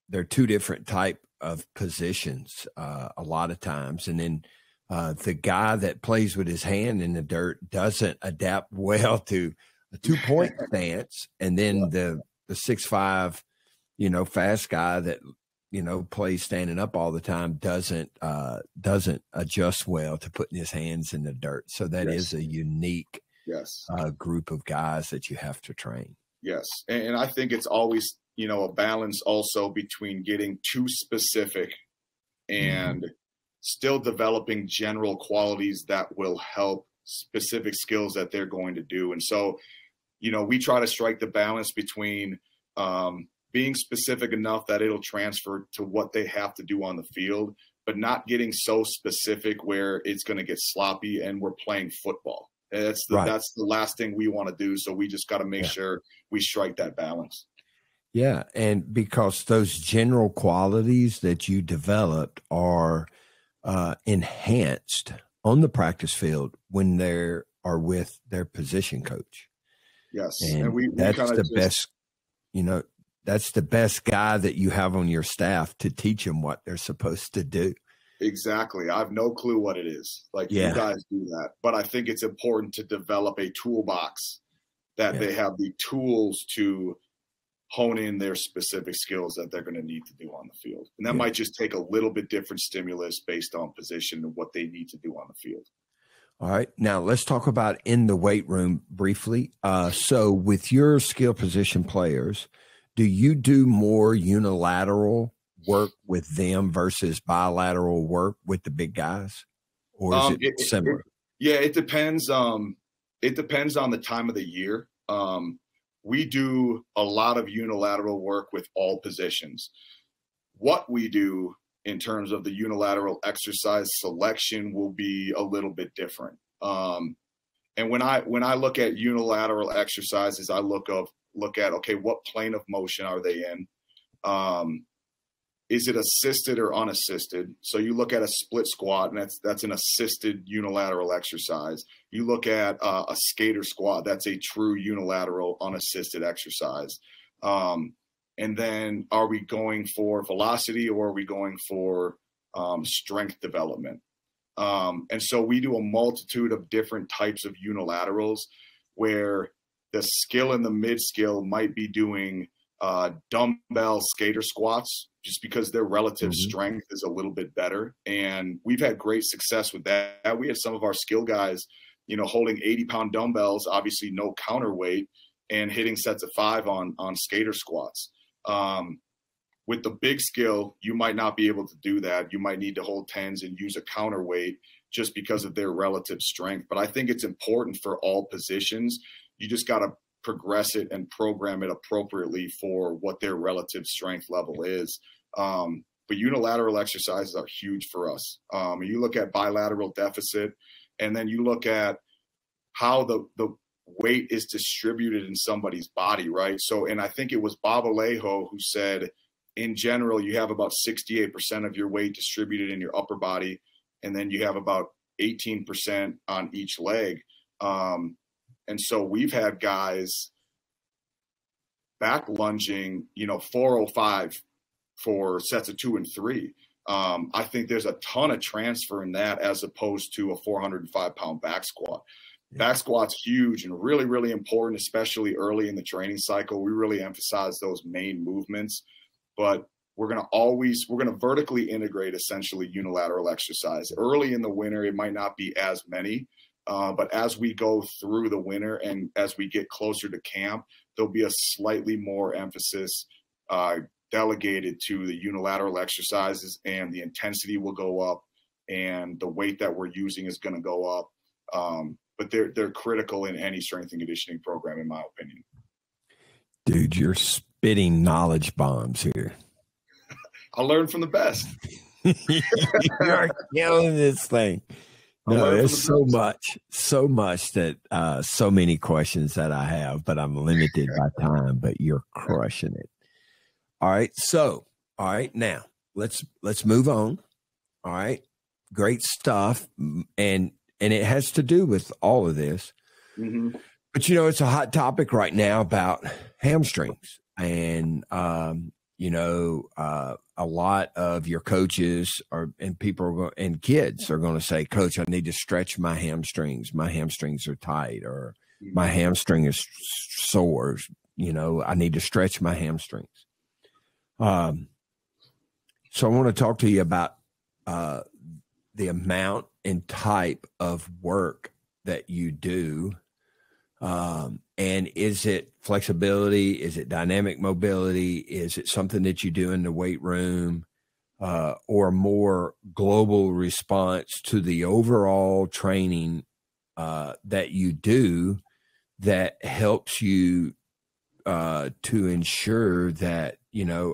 they're 2 different type of positions a lot of times. And then the guy that plays with his hand in the dirt doesn't adapt well to a 2-point stance. And then the 6'5", fast guy that, plays standing up all the time doesn't adjust well to putting his hands in the dirt. So that is a unique group of guys that you have to train.
Yes. And I think it's always, a balance also between getting too specific and still developing general qualities that will help specific skills that they're going to do. And so, we try to strike the balance between being specific enough that it'll transfer to what they have to do on the field, but not getting so specific where it's going to get sloppy and we're playing football. That's the last thing we want to do. So we just got to make sure we strike that balance.
Yeah. And because those general qualities that you developed are enhanced on the practice field when they are with their position coach.
Yes.
And that's the best, that's the best guy that you have on your staff to teach them what they're supposed to do.
Exactly. I have no clue what it is. You guys do that. But I think it's important to develop a toolbox that they have the tools to hone in their specific skills that they're going to need to do on the field. And that might just take a little bit different stimulus based on position and what they need to do on the field.
All right. Now let's talk about in the weight room briefly. So with your skill position players, do you do more unilateral work with them versus bilateral work with the big guys? Or is it similar?
It depends. It depends on the time of the year. We do a lot of unilateral work with all positions. What we do in terms of the unilateral exercise selection will be a little bit different. And when I look at unilateral exercises, I look at, okay, what plane of motion are they in? Is it assisted or unassisted? So you look at a split squat, and that's an assisted unilateral exercise. You look at a skater squat, that's a true unilateral unassisted exercise. And then are we going for velocity, or are we going for strength development? And so we do a multitude of different types of unilaterals where the skill and the mid skill might be doing dumbbell skater squats just because their relative strength is a little bit better. And we've had great success with that. We had some of our skill guys, holding 80-pound dumbbells, obviously no counterweight, and hitting sets of 5 on skater squats. With the big skill, you might not be able to do that. You might need to hold 10s and use a counterweight just because of their relative strength. But I think it's important for all positions. You just got to progress it and program it appropriately for what their relative strength level is. But unilateral exercises are huge for us. You look at bilateral deficit, and then you look at how the weight is distributed in somebody's body, right? So, and I think it was Bob Alejo who said, in general, you have about 68% of your weight distributed in your upper body, and then you have about 18% on each leg. And so we've had guys back lunging, 405 for sets of 2 and 3. I think there's a ton of transfer in that as opposed to a 405-pound back squat. Back squat's huge and really, really important, especially early in the training cycle. We really emphasize those main movements, but we're going to vertically integrate essentially unilateral exercise. Early in the winter, it might not be as many, but as we go through the winter and as we get closer to camp, there'll be a slightly more emphasis delegated to the unilateral exercises, and the intensity will go up and the weight that we're using is going to go up. But they're critical in any strength and conditioning program, in my opinion.
Dude, you're spitting knowledge bombs here.
I learned from the best.
You're killing this thing. No, there's so much that so many questions that I have, but I'm limited by time, but you're crushing it. All right. So, now let's move on. All right. Great stuff. And it has to do with all of this. Mm-hmm. But, it's a hot topic right now about hamstrings. And, a lot of your coaches and people and kids are going to say, Coach, I need to stretch my hamstrings. My hamstrings are tight, or my hamstring is sore. I need to stretch my hamstrings. So I want to talk to you about the amount and type of work that you do. And is it flexibility? Is it dynamic mobility? Is it something that you do in the weight room, or more global response to the overall training that you do that helps you to ensure that,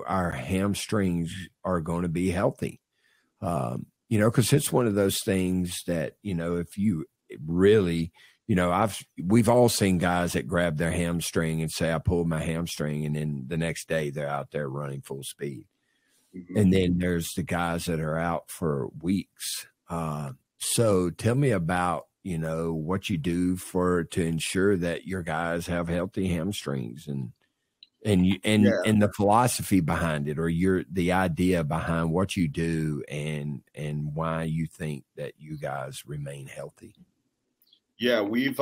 our hamstrings are going to be healthy? Because it's one of those things that, if you really, we've all seen guys that grab their hamstring and say, I pulled my hamstring, and then the next day they're out there running full speed. Mm-hmm. And then there's the guys that are out for weeks. So tell me about, what you do to ensure that your guys have healthy hamstrings, and the philosophy behind it, or the idea behind what you do and why you think that you guys remain healthy.
Yeah, we've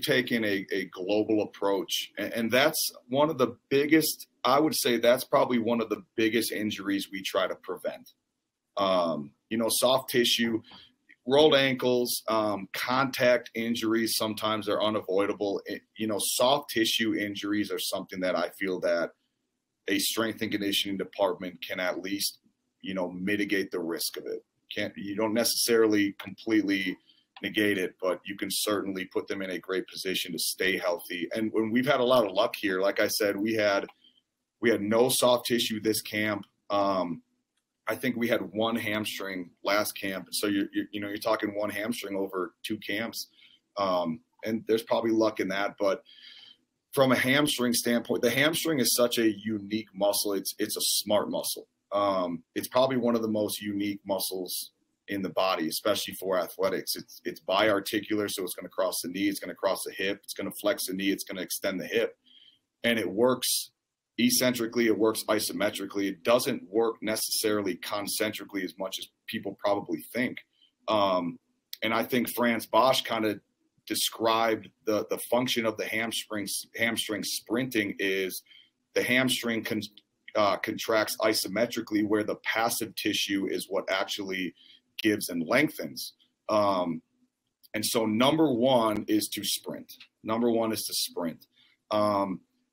taken a global approach, and that's one of the biggest, I would say that's probably one of the biggest injuries we try to prevent. Soft tissue, rolled ankles, contact injuries sometimes are unavoidable. Soft tissue injuries are something that I feel that a strength and conditioning department can at least, mitigate the risk of it. You don't necessarily completely negate it, but you can certainly put them in a great position to stay healthy. And when we've had a lot of luck here, like I said, we had no soft tissue this camp. I think we had one hamstring last camp. So you're talking one hamstring over 2 camps. And there's probably luck in that, but from a hamstring standpoint, the hamstring is such a unique muscle. It's a smart muscle. It's probably one of the most unique muscles in the body, especially for athletics. It's biarticular, so it's going to cross the knee, it's going to cross the hip, it's going to flex the knee, it's going to extend the hip. And it works eccentrically, it works isometrically. It doesn't work necessarily concentrically as much as people probably think. And I think Franz Bosch kind of described the function of the hamstring sprinting is the hamstring contracts isometrically, where the passive tissue is what actually gives and lengthens. And so number one is to sprint.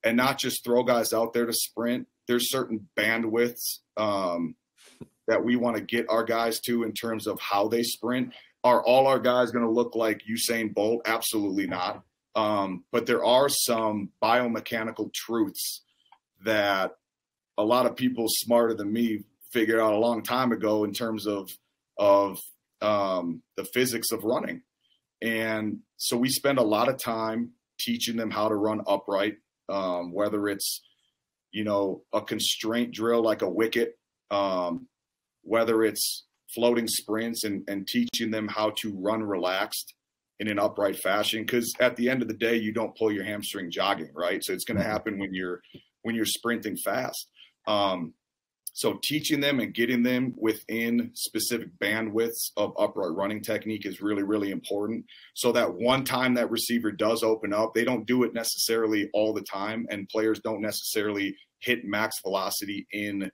And not just throw guys out there to sprint. There's certain bandwidths that we want to get our guys to in terms of how they sprint. Are all our guys going to look like Usain Bolt? Absolutely not. But there are some biomechanical truths that a lot of people smarter than me figured out a long time ago in terms of the physics of running. And so we spend a lot of time teaching them how to run upright, whether it's, a constraint drill like a wicket, whether it's floating sprints and teaching them how to run relaxed in an upright fashion. Because at the end of the day, you don't pull your hamstring jogging, right? So it's going to happen when you're sprinting fast. So teaching them and getting them within specific bandwidths of upright running technique is really, really important. So that one time that receiver does open up, they don't do it necessarily all the time, and players don't necessarily hit max velocity in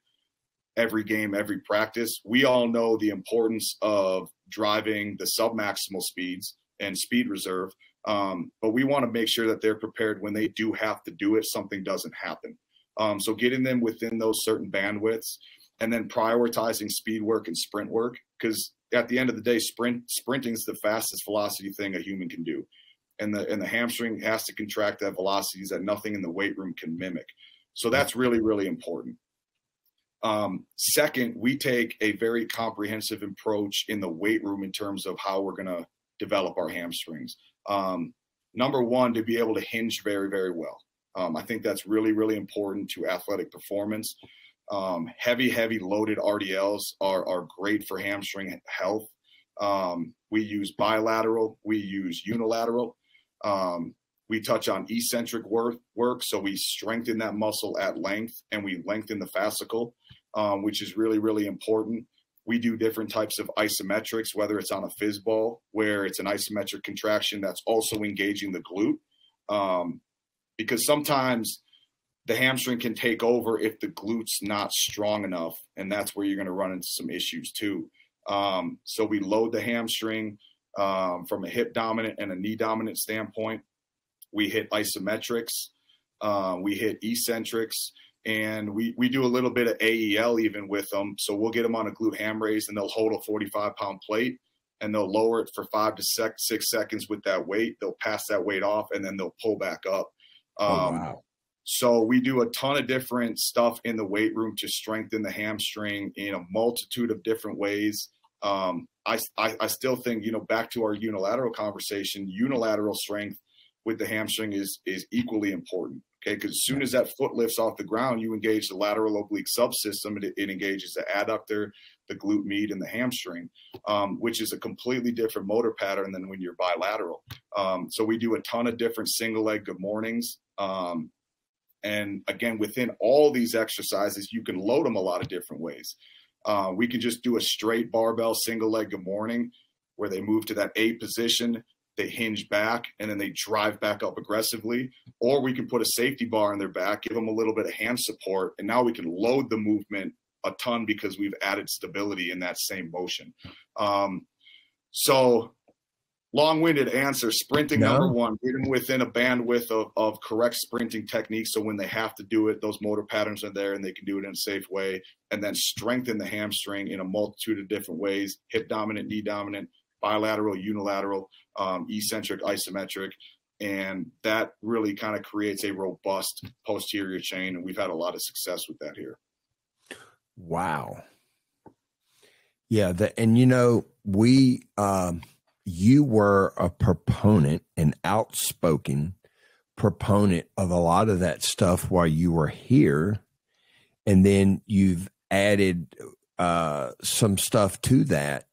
every game, every practice. We all know the importance of driving the submaximal speeds and speed reserve, but we want to make sure that they're prepared when they do have to do it, something doesn't happen. So getting them within those certain bandwidths, and then prioritizing speed work and sprint work, because at the end of the day, sprinting is the fastest velocity thing a human can do. And the hamstring has to contract at velocities that nothing in the weight room can mimic. So that's really, really important. Second, we take a very comprehensive approach in the weight room in terms of how we're going to develop our hamstrings. Number one, to be able to hinge very, very well. I think that's really, really important to athletic performance. Heavy loaded RDLs are great for hamstring health. We use bilateral, we use unilateral. We touch on eccentric work, so we strengthen that muscle at length and we lengthen the fascicle, which is really, really important. We do different types of isometrics, whether it's on a fizz ball, where it's an isometric contraction that's also engaging the glute. Because sometimes the hamstring can take over if the glute's not strong enough, and that's where you're going to run into some issues too. So we load the hamstring from a hip dominant and a knee dominant standpoint. We hit isometrics, we hit eccentrics, and we do a little bit of AEL even with them. So we'll get them on a glute ham raise, and they'll hold a 45-pound plate, and they'll lower it for 5 to 6 seconds with that weight. They'll pass that weight off, and then they'll pull back up. Wow. So we do a ton of different stuff in the weight room to strengthen the hamstring in a multitude of different ways. I still think, back to our unilateral conversation, unilateral strength with the hamstring is equally important. Okay, because as soon as that foot lifts off the ground, you engage the lateral oblique subsystem. It engages the adductor, the glute med, and the hamstring, which is a completely different motor pattern than when you're bilateral. So we do a ton of different single leg good mornings. And again, within all these exercises, you can load them a lot of different ways. We can just do a straight barbell single leg good morning where they move to that A position, they hinge back, and then they drive back up aggressively. Or we can put a safety bar on their back, give them a little bit of hand support, and now we can load the movement a ton because we've added stability in that same motion. So long-winded answer, sprinting
No.
number one, get them within a bandwidth of correct sprinting techniques. So when they have to do it, those motor patterns are there and they can do it in a safe way. And then strengthen the hamstring in a multitude of different ways: hip dominant, knee dominant, bilateral, unilateral, eccentric, isometric. And that really kind of creates a robust posterior chain. And we've had a lot of success with that here.
Wow. Yeah. And you know, you were a proponent, an outspoken proponent of a lot of that stuff while you were here. And then you've added some stuff to that.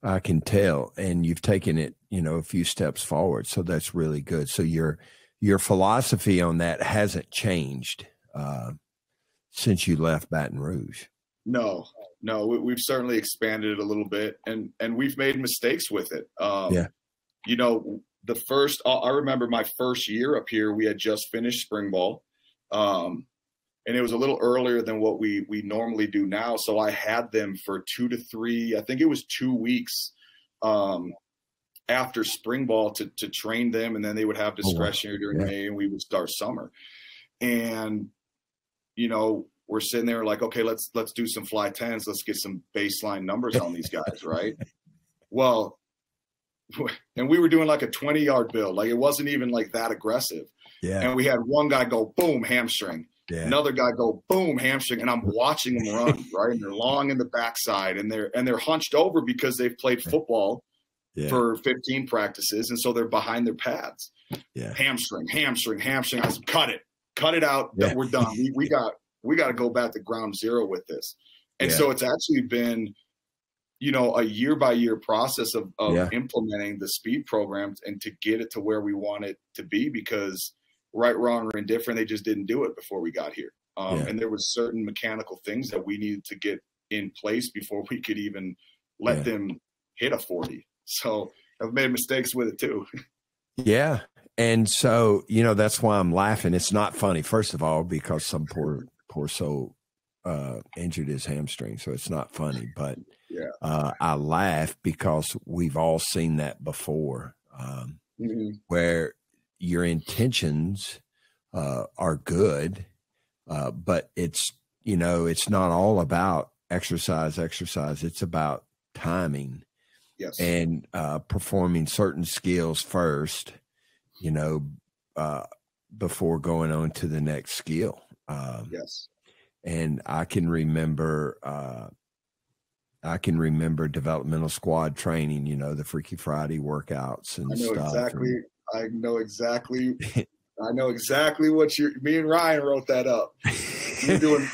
I can tell, and you've taken it, you know, a few steps forward. So that's really good. So your philosophy on that hasn't changed since you left Baton Rouge.
No, we've certainly expanded it a little bit, and we've made mistakes with it. You know, I remember my first year up here, we had just finished spring ball. And it was a little earlier than what we normally do now. So I had them for 2 to 3, I think it was 2 weeks after spring ball to train them. And then they would have discretionary during May, and we would start summer. And, you know, we're sitting there like, okay, let's do some fly 10s. Let's get some baseline numbers on these guys, right? Well, and we were doing like a 20-yard build. Like, it wasn't even like that aggressive. Yeah. And we had one guy go, boom, hamstring. Yeah. Another guy go, boom, hamstring. And I'm watching them run, right? And they're long in the backside, and they're hunched over because they've played football for 15 practices. And so they're behind their pads. Yeah. Hamstring. I said, cut it out. Yeah. We're done. We got to go back to ground zero with this. And so it's actually been, you know, a year by year process of implementing the speed programs and to get it to where we want it to be, because right, wrong, or indifferent, they just didn't do it before we got here. And there was certain mechanical things that we needed to get in place before we could even let them hit a 40. So I've made mistakes with it too. Yeah.
And so, you know, that's why I'm laughing. It's not funny, first of all, because some poor soul injured his hamstring. So it's not funny, but I laugh because we've all seen that before, where your intentions are good, but it's, you know, it's not all about exercise. It's about timing and performing certain skills first, you know, before going on to the next skill. And I can remember developmental squad training, you know, the Freaky Friday workouts and stuff.
I know exactly what me and Ryan wrote that up. We're doing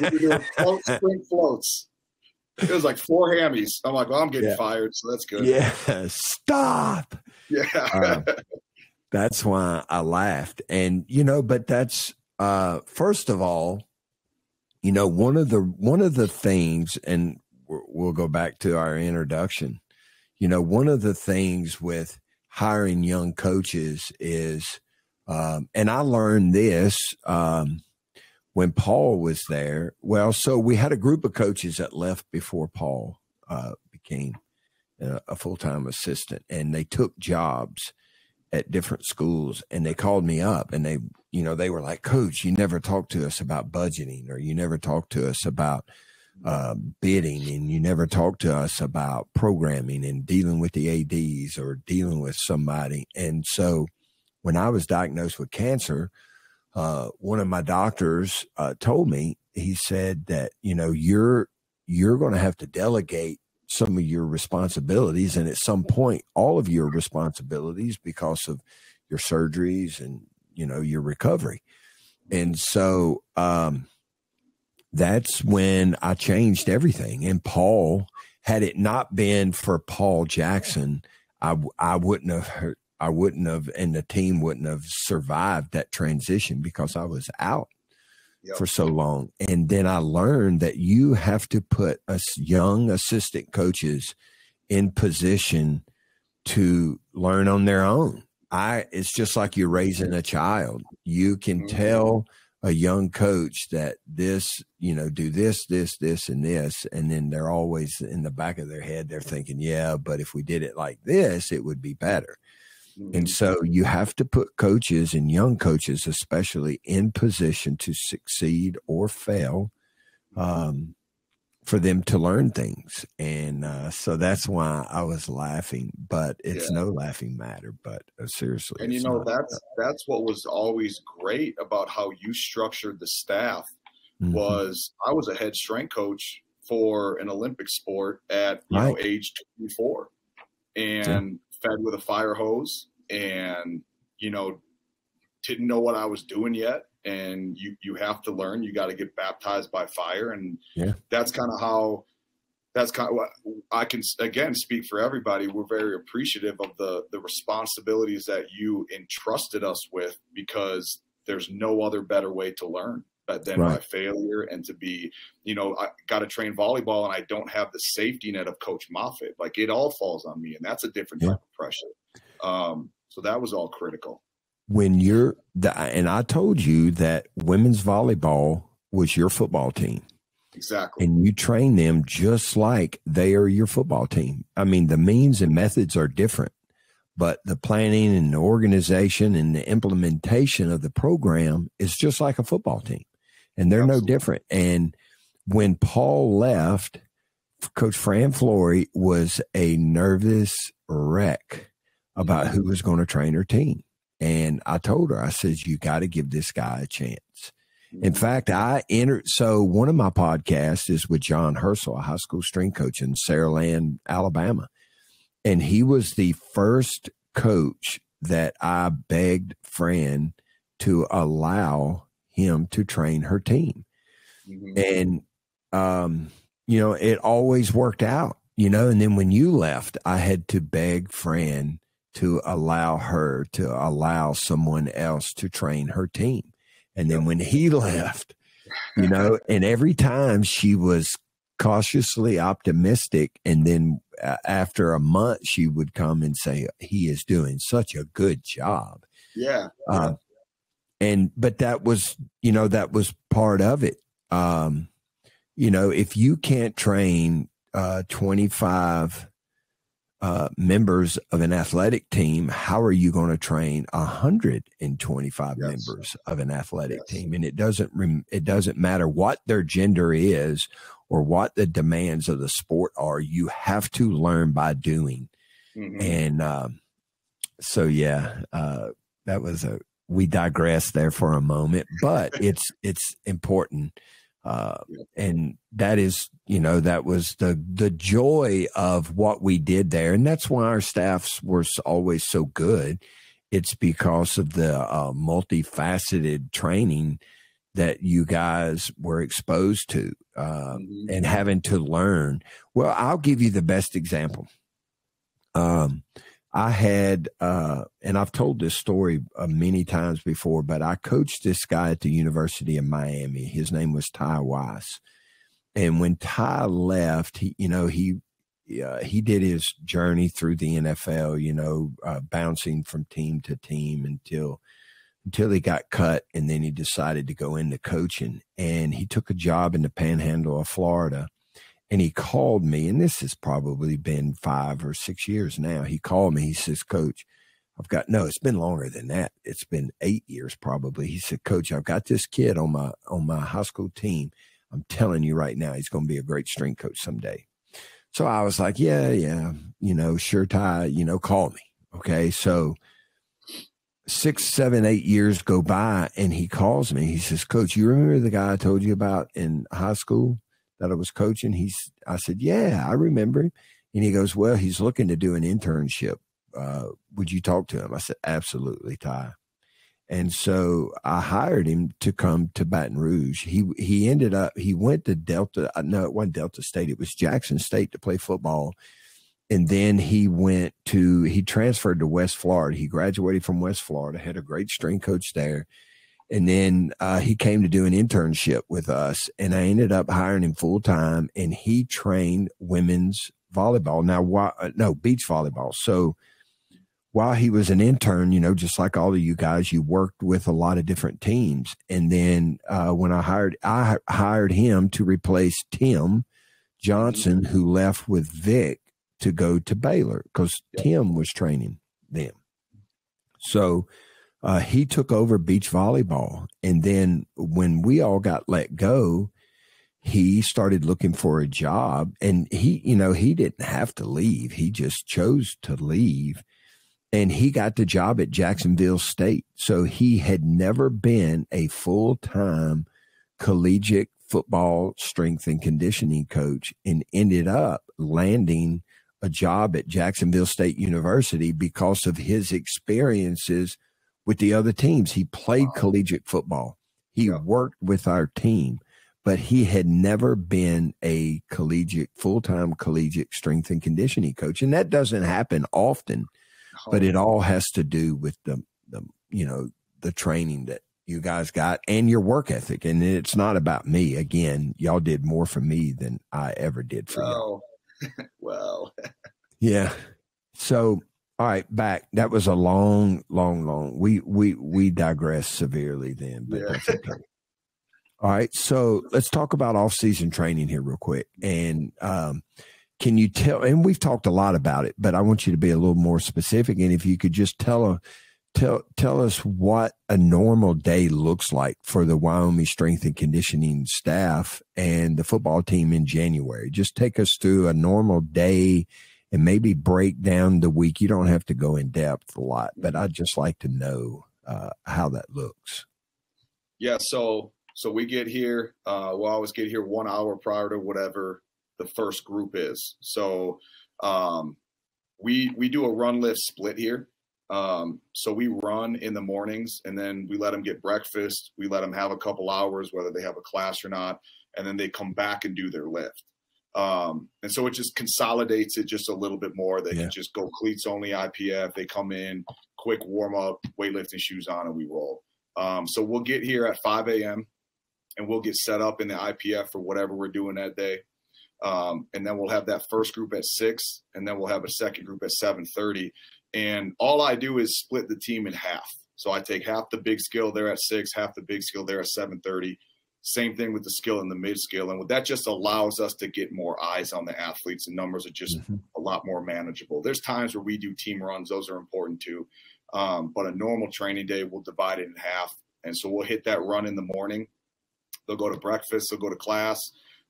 sprint floats. It was like 4 hammies. I'm like, well, I'm getting fired, so that's good.
Yeah, stop. Yeah. That's why I laughed. And, you know, but that's, first of all, you know, one of the things, and we'll go back to our introduction, you know, one of the things with hiring young coaches is, and I learned this when Paul was there. Well, so we had a group of coaches that left before Paul became a full-time assistant, and they took jobs at different schools, and they called me up, and they were like, Coach, you never talked to us about budgeting, or you never talked to us about bidding, and you never talked to us about programming and dealing with the ADs or dealing with somebody. And so when I was diagnosed with cancer, one of my doctors told me, he said that, you know, you're going to have to delegate some of your responsibilities, and at some point all of your responsibilities, because of your surgeries and, you know, your recovery. And so that's when I changed everything. And Paul, had it not been for Paul Jackson, I wouldn't have, and the team wouldn't have survived that transition, because I was out for so long. And then I learned that you have to put us young assistant coaches in position to learn on their own. It's just like you're raising a child. You can tell a young coach that this, do this, and this. And then they're always in the back of their head, they're thinking, yeah, but if we did it like this, it would be better. Mm-hmm. And so you have to put coaches, and young coaches especially, in position to succeed or fail, for them to learn things. And so that's why I was laughing, but it's no laughing matter, but seriously.
And that's what was always great about how you structured the staff. Mm-hmm. Was I was a head strength coach for an Olympic sport at age 24, and fed with a fire hose, and didn't know what I was doing yet. And you have to learn. You got to get baptized by fire, and that's kind of what I can again speak for everybody. We're very appreciative of the responsibilities that you entrusted us with, because there's no other better way to learn than by failure, and to be, I got to train volleyball and I don't have the safety net of Coach Moffitt. Like, it all falls on me, and that's a different type of pressure. So that was all critical.
When and I told you that women's volleyball was your football team.
Exactly.
And you train them just like they are your football team. I mean, the means and methods are different, but the planning and the organization and the implementation of the program is just like a football team. And they're no different. And when Paul left, Coach Fran Flory was a nervous wreck about who was going to train her team. And I told her, I said, you got to give this guy a chance. In fact, so one of my podcasts is with John Herschel, a high school strength coach in Saraland, Alabama. And he was the first coach that I begged Fran to allow him to train her team. Mm-hmm. And, it always worked out, and then when you left, I had to beg Fran to allow her to allow someone else to train her team. And then when he left, and every time she was cautiously optimistic. And then after a month, she would come and say, he is doing such a good job.
Yeah.
But that was, that was part of it. If you can't train 25 members of an athletic team, how are you going to train 125 members of an athletic team? And it doesn't matter what their gender is or what the demands of the sport are. You have to learn by doing. Mm-hmm. And that was we digressed there for a moment, but it's important. And that is, that was the joy of what we did there. And that's why our staffs were always so good. It's because of the multifaceted training that you guys were exposed to and having to learn. Well, I'll give you the best example. I had, and I've told this story many times before, but I coached this guy at the University of Miami. His name was Ty Weiss. And when Ty left, he did his journey through the NFL, bouncing from team to team until he got cut. And then he decided to go into coaching, and he took a job in the Panhandle of Florida. And he called me, and this has probably been 5 or 6 years now. He called me. He says, Coach, it's been longer than that. It's been 8 years probably. He said, Coach, I've got this kid on my high school team. I'm telling you right now, he's going to be a great strength coach someday. So I was like, yeah, sure, Ty, call me. Okay. So 6, 7, 8 years go by, and he calls me. He says, Coach, you remember the guy I told you about in high school that I was coaching? I said, yeah, I remember him. And he goes, well, he's looking to do an internship. Would you talk to him? I said, absolutely, And so I hired him to come to Baton Rouge. He went to Delta. No, it wasn't Delta State. It was Jackson State to play football. And then he transferred to West Florida. He graduated from West Florida, had a great strength coach there. And then he came to do an internship with us, and I ended up hiring him full time, and he trained women's volleyball. Now, beach volleyball. So while he was an intern, just like all of you guys, you worked with a lot of different teams. And then when I hired him to replace Tim Johnson, who left with Vic to go to Baylor because Tim was training them. So he took over beach volleyball. And then when we all got let go, he started looking for a job. And he didn't have to leave. He just chose to leave. And he got the job at Jacksonville State. So he had never been a full-time collegiate football strength and conditioning coach and ended up landing a job at Jacksonville State University because of his experiences with the other teams. He played collegiate football. He worked with our team, but he had never been a full-time collegiate strength and conditioning coach. And that doesn't happen often. But it all has to do with the training that you guys got and your work ethic. And it's not about me. Again, y'all did more for me than I ever did for you.
Well.
Yeah. So, all right, back. That was a long. We digressed severely then, but that's okay. All right. So let's talk about off-season training here real quick. And, can you tell, and we've talked a lot about it, but I want you to be a little more specific. And if you could just tell us what a normal day looks like for the Wyoming strength and conditioning staff and the football team in January. Just take us through a normal day and maybe break down the week. You don't have to go in depth a lot, but I'd just like to know how that looks.
Yeah. So we get here, we'll always get here 1 hour prior to whatever the first group is. So we do a run lift split here. So we run in the mornings and then we let them get breakfast. We let them have a couple hours, whether they have a class or not. And then they come back and do their lift. And so it just consolidates it just a little bit more. They can just go cleats only IPF. They come in, quick warm up, weightlifting shoes on, and we roll. So we'll get here at 5 a.m. and we'll get set up in the IPF for whatever we're doing that day. And then we'll have that first group at 6, and then we'll have a second group at 7:30. And all I do is split the team in half. So I take half the big skill there at 6, half the big skill there at 7:30. Same thing with the skill and the mid skill. And what that just allows us to get more eyes on the athletes, and numbers are just a lot more manageable. There's times where we do team runs. Those are important too. But a normal training day, we'll divide it in half. And so we'll hit that run in the morning. They'll go to breakfast. They'll go to class.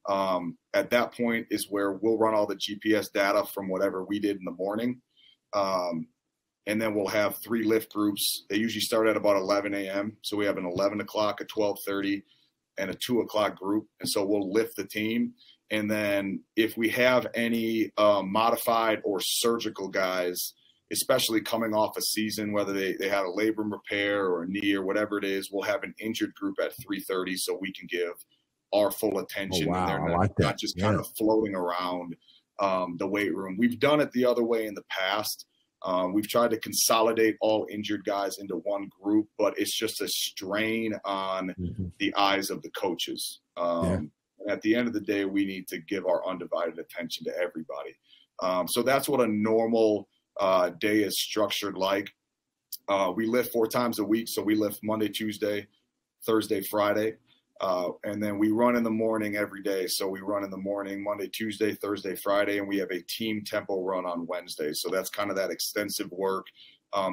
At that point is where we'll run all the GPS data from whatever we did in the morning. And then we'll have 3 lift groups. They usually start at about 11 a.m. So we have an 11 o'clock, a 12:30, and a 2 o'clock group. And so we'll lift the team. And then if we have any modified or surgical guys, especially coming off a season, whether they had a labrum repair or a knee or whatever it is, we'll have an injured group at 3:30 so we can give our full attention.
Oh, wow.
And they're not just kind of floating around the weight room. We've done it the other way in the past. We've tried to consolidate all injured guys into one group, but it's just a strain on the eyes of the coaches. And at the end of the day, we need to give our undivided attention to everybody. So that's what a normal day is structured like. We lift 4 times a week. So we lift Monday, Tuesday, Thursday, Friday. And then we run in the morning every day. So we run in the morning, Monday, Tuesday, Thursday, Friday, and we have a team tempo run on Wednesday. So that's kind of that extensive work.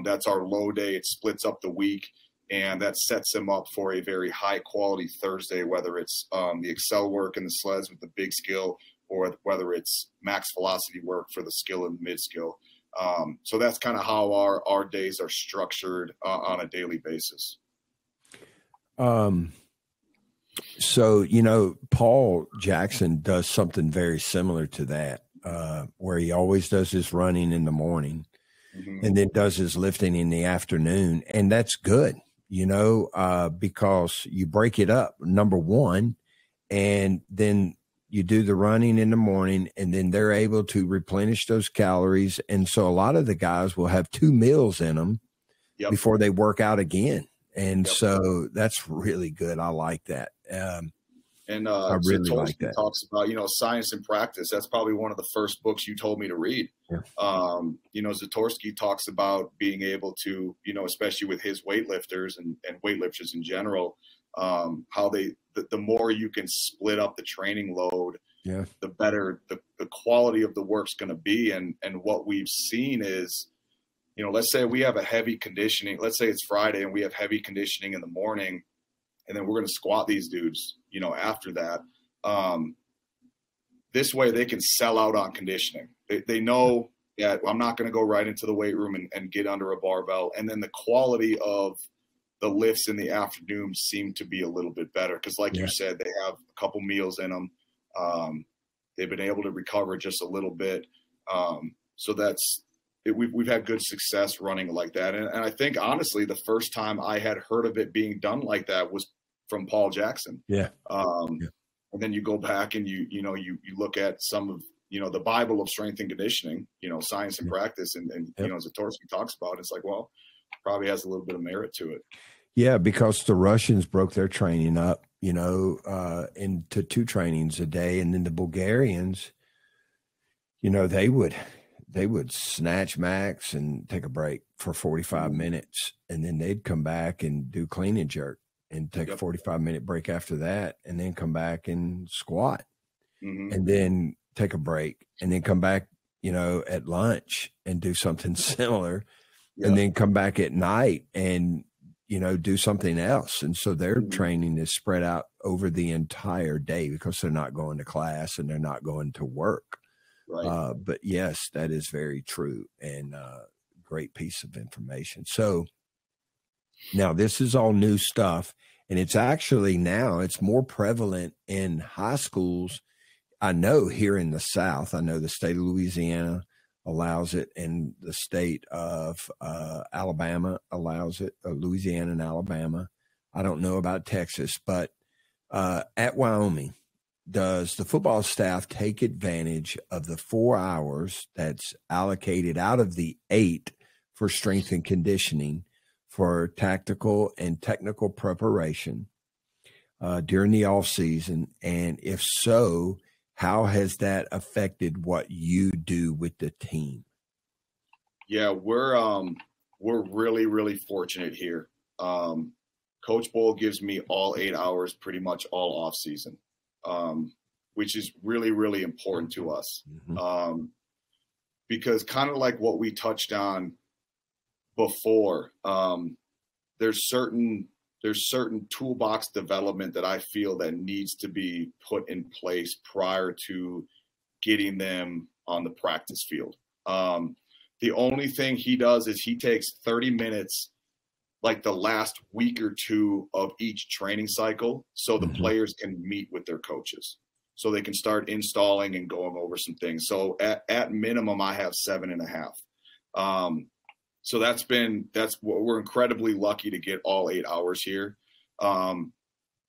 That's our low day. It splits up the week, and that sets them up for a very high quality Thursday, whether it's the Excel work and the sleds with the big skill, or whether it's max velocity work for the skill and mid skill. So that's kind of how our days are structured on a daily basis.
So, Paul Jackson does something very similar to that, where he always does his running in the morning and then does his lifting in the afternoon. And that's good, because you break it up, number one, and then you do the running in the morning, and then they're able to replenish those calories. And so a lot of the guys will have 2 meals in them before they work out again. And so that's really good. I like that.
And
I really like
Zatorsky
that.
talks about, science and practice. That's probably one of the first books you told me to read.
Yeah.
Zatorsky talks about being able to, especially with his weightlifters and weightlifters in general, how the more you can split up the training load, the better the quality of the work's going to be. And what we've seen is, let's say we have a heavy conditioning. Let's say it's Friday and we have heavy conditioning in the morning, and then we're going to squat these dudes, after that. This way they can sell out on conditioning. They know that I'm not going to go right into the weight room and get under a barbell. And then the quality of the lifts in the afternoon seem to be a little bit better because, like you said, they have a couple meals in them. They've been able to recover just a little bit. So that's it. We've had good success running like that. And I think, honestly, the first time I had heard of it being done like that was from Paul Jackson. And then you go back and you look at some of, the Bible of strength and conditioning, science and practice. And Zatorsky talks about it. It's like, well, probably has a little bit of merit to it.
Yeah, because the Russians broke their training up, into 2 trainings a day. And then the Bulgarians, they would snatch max and take a break for 45 minutes. And then they'd come back and do clean and jerk and take a 45-minute break after that, and then come back and squat, and then take a break, and then come back, at lunch and do something similar, and then come back at night and, do something else. And so their training is spread out over the entire day because they're not going to class and they're not going to work.
Right.
But yes, that is very true, and great piece of information. So now this is all new stuff, and it's actually now it's more prevalent in high schools. I know here in the South, I know the state of Louisiana allows it, and the state of Alabama allows it, Louisiana and Alabama. I don't know about Texas, but at Wyoming, does the football staff take advantage of the 4 hours that's allocated out of the 8 for strength and conditioning for tactical and technical preparation during the off season? And if so, how has that affected what you do with the team?
Yeah, we're really, really fortunate here. Coach Bull gives me all 8 hours pretty much all off season, which is really, really important to us. Because kind of like what we touched on before, there's certain toolbox development that I feel that needs to be put in place prior to getting them on the practice field. The only thing he does is he takes 30 minutes, like the last week or 2 of each training cycle, so the players can meet with their coaches, so they can start installing and going over some things. So at minimum, I have 7.5. So that's what we're incredibly lucky to get all 8 hours here.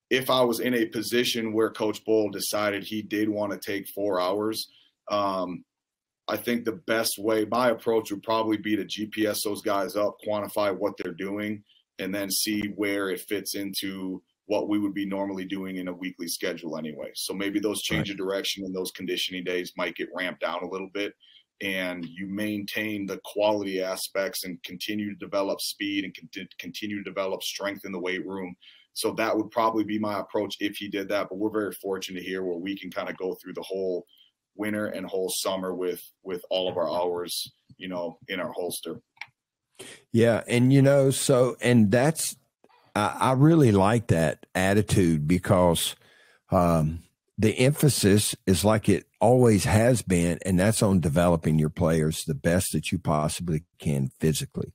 If I was in a position where Coach Bull decided he did want to take 4 hours, I think the best way, my approach would probably be to GPS those guys up, quantify what they're doing, and then see where it fits into what we would be normally doing in a weekly schedule anyway. So maybe those change of direction and those conditioning days might get ramped down a little bit, and you maintain the quality aspects and continue to develop speed and continue to develop strength in the weight room. So that would probably be my approach if he did that. But we're very fortunate here where we can kind of go through the whole winter and whole summer with all of our hours, in our holster.
Yeah. And, and that's, I really like that attitude because the emphasis is like it always has been, and that's on developing your players the best that you possibly can physically.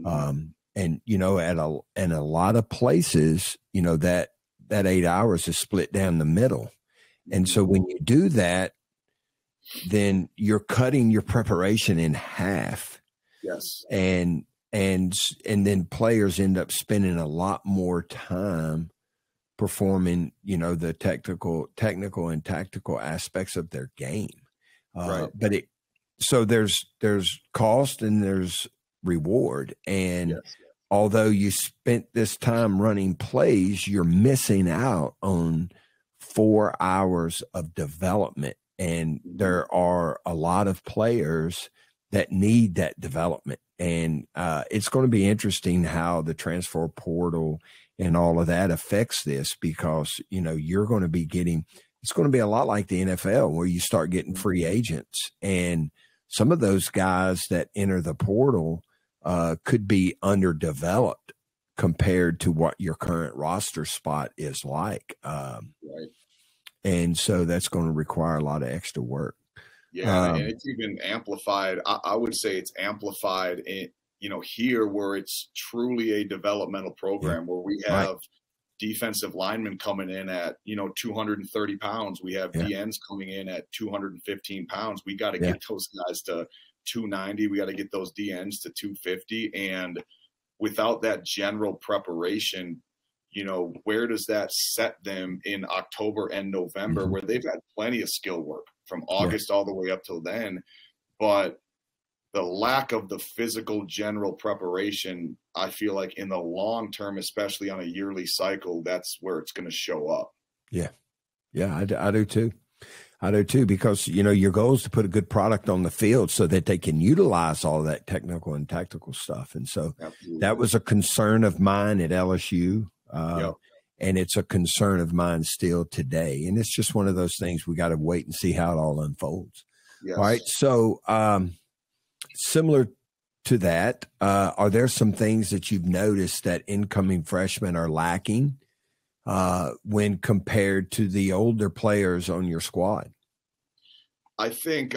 And, at a lot of places, that 8 hours is split down the middle. And so when you do that, then you're cutting your preparation in half.
Yes.
And then players end up spending a lot more time performing, the technical and tactical aspects of their game.
Right.
But so there's cost and there's reward. And although you spent this time running plays, you're missing out on 4 hours of development. And there are a lot of players that need that development. And it's going to be interesting how the transfer portal and all of that affects this, because, you're going to be getting, it's going to be a lot like the NFL where you start getting free agents. And some of those guys that enter the portal could be underdeveloped compared to what your current roster spot is like.
Right.
And so that's going to require a lot of extra work.
Yeah, and it's even amplified. I would say it's amplified in, here where it's truly a developmental program where we have defensive linemen coming in at, 230 pounds. We have DNs coming in at 215 pounds. We got to get those guys to 290. We got to get those DNs to 250. And without that general preparation, where does that set them in October and November, where they've had plenty of skill work from August all the way up till then? But the lack of the physical general preparation, I feel like in the long term, especially on a yearly cycle, that's where it's going to show up. Yeah.
Yeah, I do too. I do too, because, your goal is to put a good product on the field so that they can utilize all that technical and tactical stuff. And so that was a concern of mine at LSU. And it's a concern of mine still today. And it's just one of those things we got to wait and see how it all unfolds.
Yes.
All right. So similar to that, are there some things that you've noticed that incoming freshmen are lacking when compared to the older players on your squad?
I think,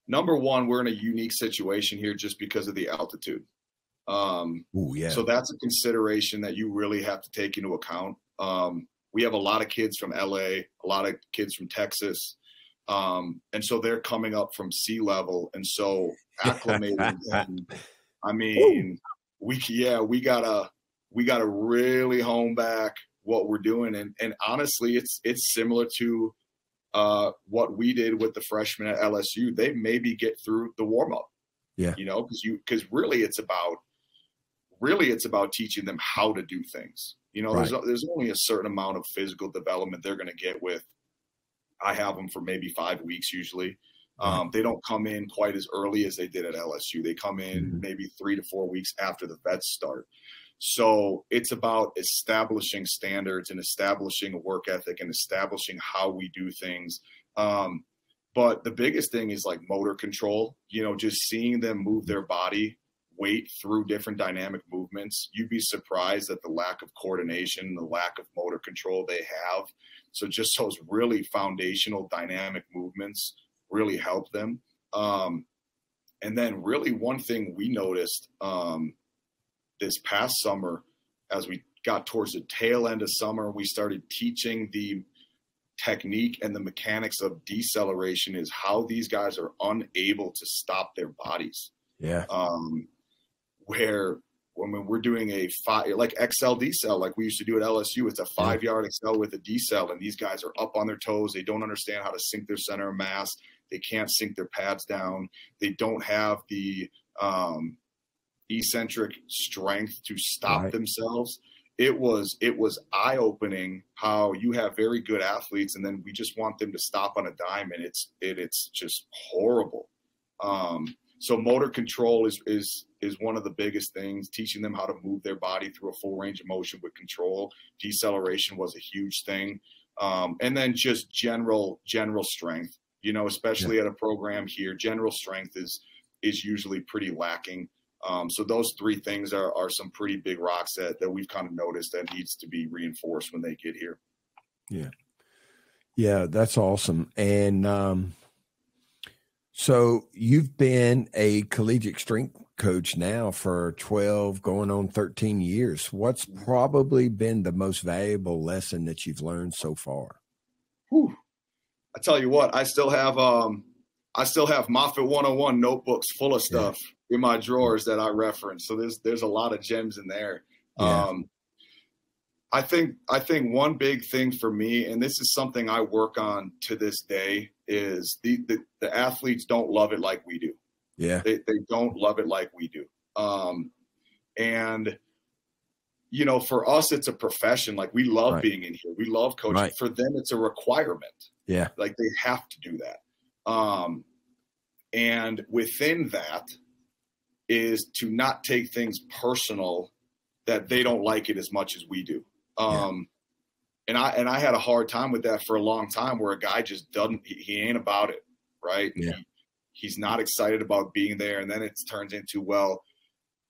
number one, we're in a unique situation here just because of the altitude. So that's a consideration that you really have to take into account. We have a lot of kids from LA, a lot of kids from Texas. And so they're coming up from sea level. And so acclimating them, I mean, we gotta really hone back what we're doing. And honestly, it's similar to what we did with the freshmen at LSU. They maybe get through the warm up, because really it's about teaching them how to do things. There's only a certain amount of physical development they're going to get with. I have them for maybe 5 weeks usually. They don't come in quite as early as they did at LSU. They come in maybe 3 to 4 weeks after the vets start. So it's about establishing standards and establishing a work ethic and establishing how we do things. But the biggest thing is like motor control, just seeing them move their body weight through different dynamic movements. You'd be surprised at the lack of coordination, the lack of motor control they have. So just those really foundational dynamic movements really help them. And then really one thing we noticed this past summer, as we got towards the tail end of summer, we started teaching the technique and the mechanics of deceleration, is how these guys are unable to stop their bodies. Where when we're doing a like XL decel, like we used to do at LSU, it's a 5-yard XL with a decel, and these guys are up on their toes. They don't understand how to sink their center of mass. They can't sink their pads down. They don't have the eccentric strength to stop themselves. It was eye-opening how you have very good athletes, and then we just want them to stop on a dime, and it's just horrible. So motor control is one of the biggest things, teaching them how to move their body through a full range of motion with control. Deceleration was a huge thing. And then just general strength, especially at a program here, general strength is usually pretty lacking. So those three things are some pretty big rocks that we've kind of noticed that needs to be reinforced when they get here.
Yeah, that's awesome. And so you've been a collegiate strength coach now for 12, going on 13 years. What's probably been the most valuable lesson that you've learned so far?
I tell you what, I still have Moffitt 101 notebooks full of stuff in my drawers that I reference. So there's a lot of gems in there. I think one big thing for me, and this is something I work on to this day, is the athletes don't love it like we do. They don't love it like we do. And for us, it's a profession. Like, we love
Right.
being in here. We love coaching.
Right.
For them, it's a requirement.
Yeah.
Like, they have to do that. And within that is to not take things personal that they don't like it as much as we do. And I had a hard time with that for a long time, where a guy just he ain't about it. Right.
Yeah.
He's not excited about being there. And then it turns into, well,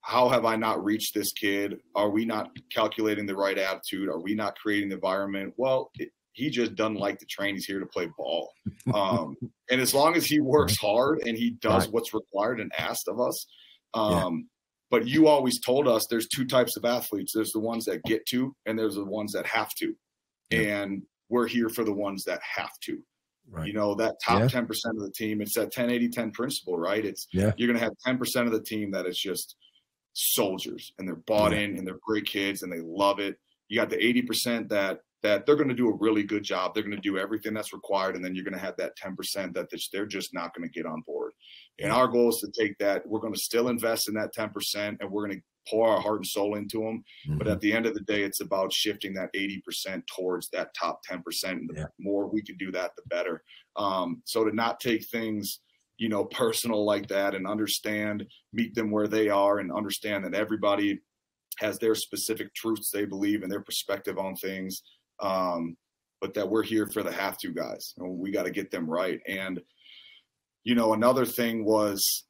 how have I not reached this kid? Are we not calculating the right attitude? Are we not creating the environment? Well, he just doesn't like to train. He's here to play ball. And as long as he works hard and he does what's required and asked of us. But you always told us there's two types of athletes. There's the ones that get to, and there's the ones that have to. And we're here for the ones that have to. Right. That top 10% of the team, it's that 10-80-10 principle, right? It's you're going to have 10% of the team that is just soldiers, and they're bought in, and they're great kids, and they love it. You got the 80% that they're going to do a really good job. They're going to do everything that's required. And then you're going to have that 10% that they're just not going to get on board. And our goal is to take that. We're going to still invest in that 10%, and we're going to pour our heart and soul into them. Mm-hmm. But at the end of the day, it's about shifting that 80% towards that top 10%. And the more we can do that, the better. So to not take things, personal like that, and meet them where they are, and understand that everybody has their specific truths they believe and their perspective on things. But that we're here for the have to guys, and we got to get them right. And, another thing was,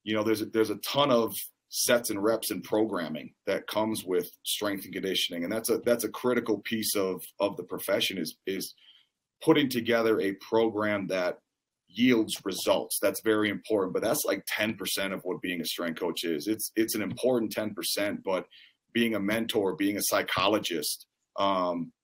there's a ton of sets and reps and programming that comes with strength and conditioning. And that's a critical piece of the profession is putting together a program that yields results. That's very important, but that's like 10% of what being a strength coach is. It's an important 10%, but being a mentor, being a psychologist,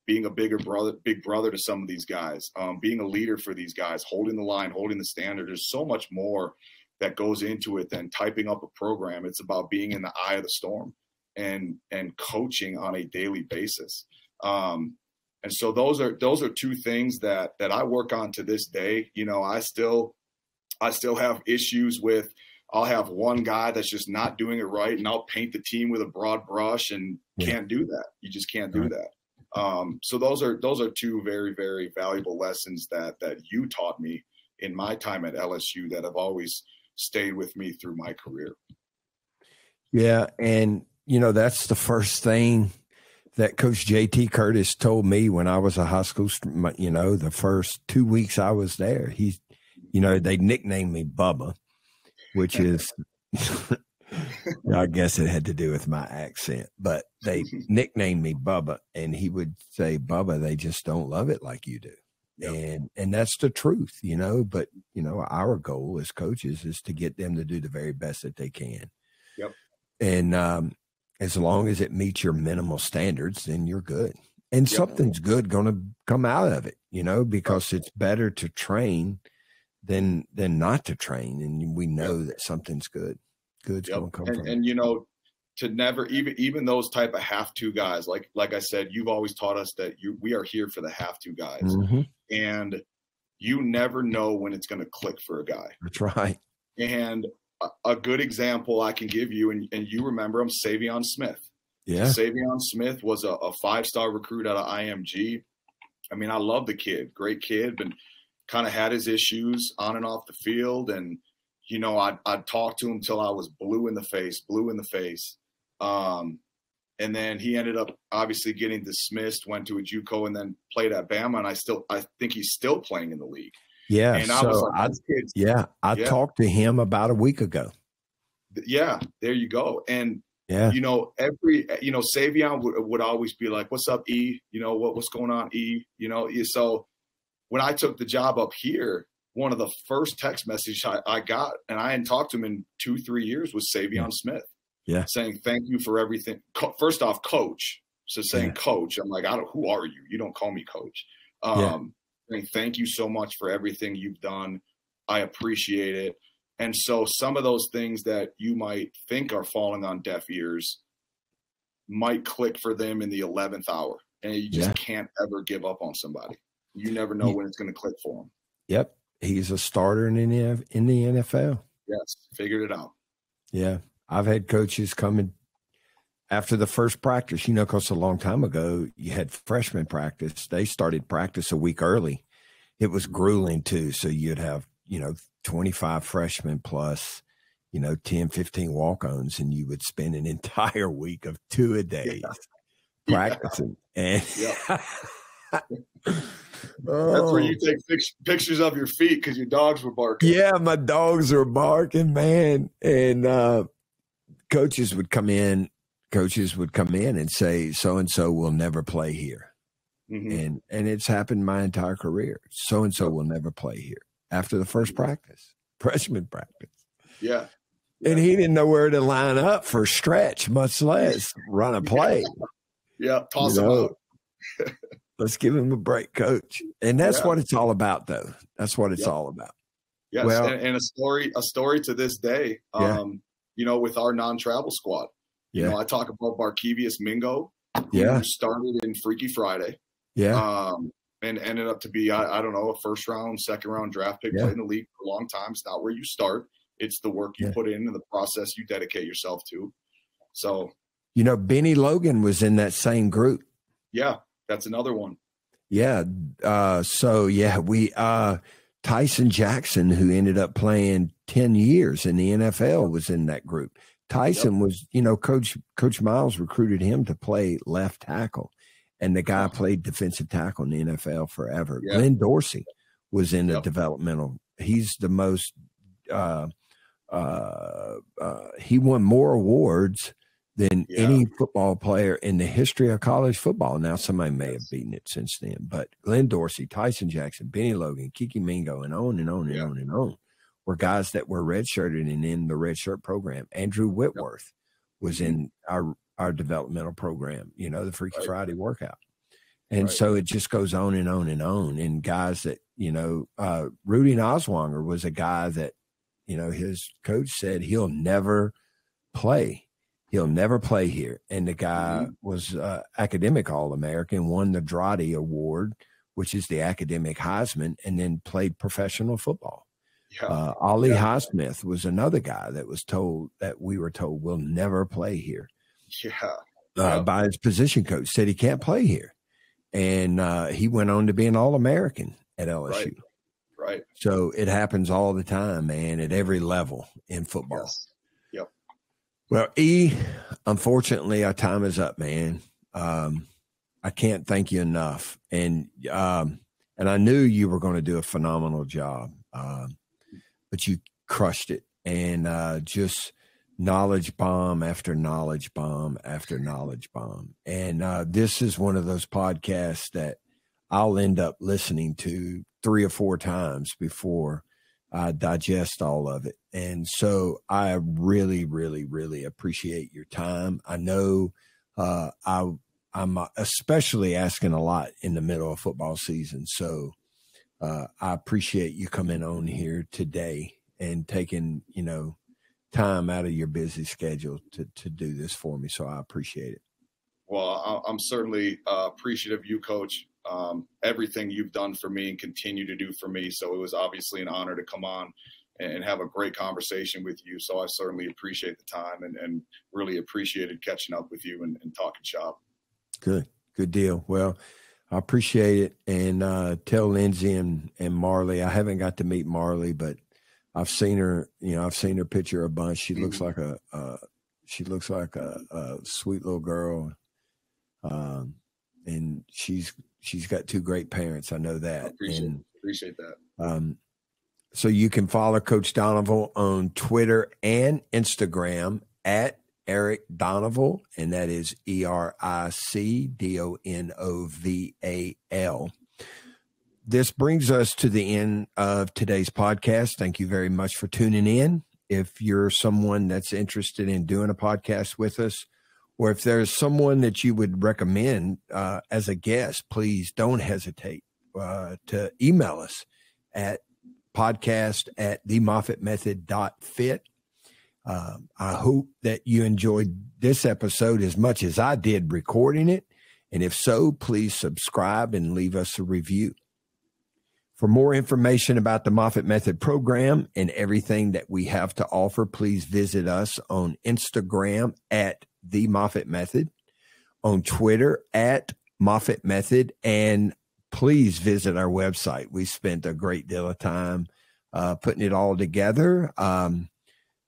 being a big brother to some of these guys, being a leader for these guys, holding the line, holding the standard. There's so much more that goes into it than typing up a program. It's about being in the eye of the storm and coaching on a daily basis. And so those are two things that I work on to this day. I still have issues with, I'll have one guy that's just not doing it right, and I'll paint the team with a broad brush, and can't do that. You just can't do that. So those are two very, very valuable lessons that you taught me in my time at LSU that have always stayed with me through my career.
Yeah. And, that's the first thing that Coach JT Curtis told me when I was a high school, the first 2 weeks I was there. They nicknamed me Bubba, which is, I guess it had to do with my accent, but they nicknamed me Bubba, and he would say, Bubba, they just don't love it like you do. Yep. And that's the truth, but, our goal as coaches is to get them to do the very best that they can.
Yep.
And, as long as it meets your minimal standards, then you're good. And something's good going to come out of it, because it's better to train than not to train. And we know that something's good. Good's going to come from it. And,
to never, even those type of have to guys, like I said, you've always taught us that we are here for the have to guys. Mm-hmm. And you never know when it's going to click for a guy.
That's right.
And a good example I can give you, and you remember him, Savion Smith.
Yeah.
Savion Smith was a 5-star recruit out of IMG. I mean, I love the kid, great kid, but kind of had his issues on and off the field. And, I'd talk to him till I was blue in the face. And then he ended up obviously getting dismissed, went to a JUCO, and then played at Bama. And I think he's still playing in the league.
Yeah.
And I was like,
I talked to him about a week ago.
Yeah, there you go. And, Savion would always be like, what's up, E? What's going on, E? So when I took the job up here, one of the first text messages I got, and I hadn't talked to him in 2-3 years, was Savion Smith. Yeah. Saying, thank you for everything. First off, coach. So saying coach, I'm like, who are you? You don't call me coach. Saying, thank you so much for everything you've done. I appreciate it. And so some of those things that you might think are falling on deaf ears might click for them in the 11th hour. And you just can't ever give up on somebody. You never know when it's going to click for them.
Yep. He's a starter in the NFL.
Yes. Figured it out.
Yeah. I've had coaches come and after the first practice, because a long time ago you had freshman practice. They started practice a week early. It was grueling too. So you'd have, 25 freshmen plus, 10, 15 walk-ons, and you would spend an entire week of 2 a day practicing. And
That's where you take pictures of your feet because your dogs were barking.
Yeah, my dogs were barking, man. And coaches would come in and say, so-and-so will never play here. Mm-hmm. And it's happened my entire career. So-and-so will never play here after the first practice, freshman practice.
Yeah.
And he didn't know where to line up for stretch, much less run a play.
Yeah, toss him out.
Let's give him a break, coach. And that's what it's all about, though. That's what it's all about.
Yes, well, and a story to this day, with our non-travel squad. I talk about Barkevius Mingo, who started in Freaky Friday. Yeah. And ended up to be, I don't know, a first round, second round draft pick, played in the league for a long time. It's not where you start. It's the work you put in and the process you dedicate yourself to. So,
Benny Logan was in that same group.
Yeah, that's another one.
Yeah. Tyson Jackson, who ended up playing 10 years in the NFL, was in that group. Tyson was, Coach Miles recruited him to play left tackle. And the guy played defensive tackle in the NFL forever. Yeah. Glenn Dorsey was in the developmental. He's the most he won more awards than any football player in the history of college football. Now, somebody may have beaten it since then. But Glenn Dorsey, Tyson Jackson, Benny Logan, Kiki Mingo, and on and on and on and on were guys that were redshirted and in the redshirt program. Andrew Whitworth was in our developmental program, the Freaky Friday workout. And so it just goes on and on and on. And guys that, Rudy Oswanger was a guy that, his coach said he'll never play. He'll never play here. And the guy was academic All-American, won the Drotty Award, which is the academic Heisman, and then played professional football. Yeah. Ollie Highsmith was another guy that we were told will never play here. By his position coach, said he can't play here. And he went on to be an All-American at LSU.
Right.
So it happens all the time, man, at every level in football.
Yes. Yep.
Well, unfortunately, our time is up, man. I can't thank you enough. And I knew you were going to do a phenomenal job, but you crushed it. And just knowledge bomb after knowledge bomb after knowledge bomb. And this is one of those podcasts that I'll end up listening to 3 or 4 times before I digest all of it. And so I really, really, really appreciate your time. I know I'm especially asking a lot in the middle of football season. So I appreciate you coming on here today and taking, time out of your busy schedule to do this for me. So I appreciate it.
Well, I'm certainly appreciative of you, Coach. Everything you've done for me and continue to do for me. So it was obviously an honor to come on and have a great conversation with you. So I certainly appreciate the time and really appreciated catching up with you and talking shop.
Good deal. Well, I appreciate it. And tell Lindsay and Marley, I haven't got to meet Marley, but I've seen her, I've seen her picture a bunch. She looks like a sweet little girl. And she's got 2 great parents. I know that.
Appreciate that.
So you can follow Coach Donoval on Twitter and Instagram at Eric Donoval, and that is EricDonoval. This brings us to the end of today's podcast. Thank you very much for tuning in. If you're someone that's interested in doing a podcast with us, or if there's someone that you would recommend as a guest, please don't hesitate to email us at podcast@themoffittmethod.fit. I hope that you enjoyed this episode as much as I did recording it. And if so, please subscribe and leave us a review. For more information about the Moffitt Method program and everything that we have to offer, please visit us on Instagram at The Moffitt Method, on Twitter at Moffitt Method, and please visit our website. We spent a great deal of time putting it all together.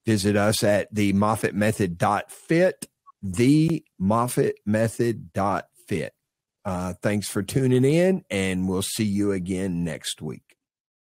Visit us at themoffittmethod.fit, themoffittmethod.fit. Thanks for tuning in, and we'll see you again next week.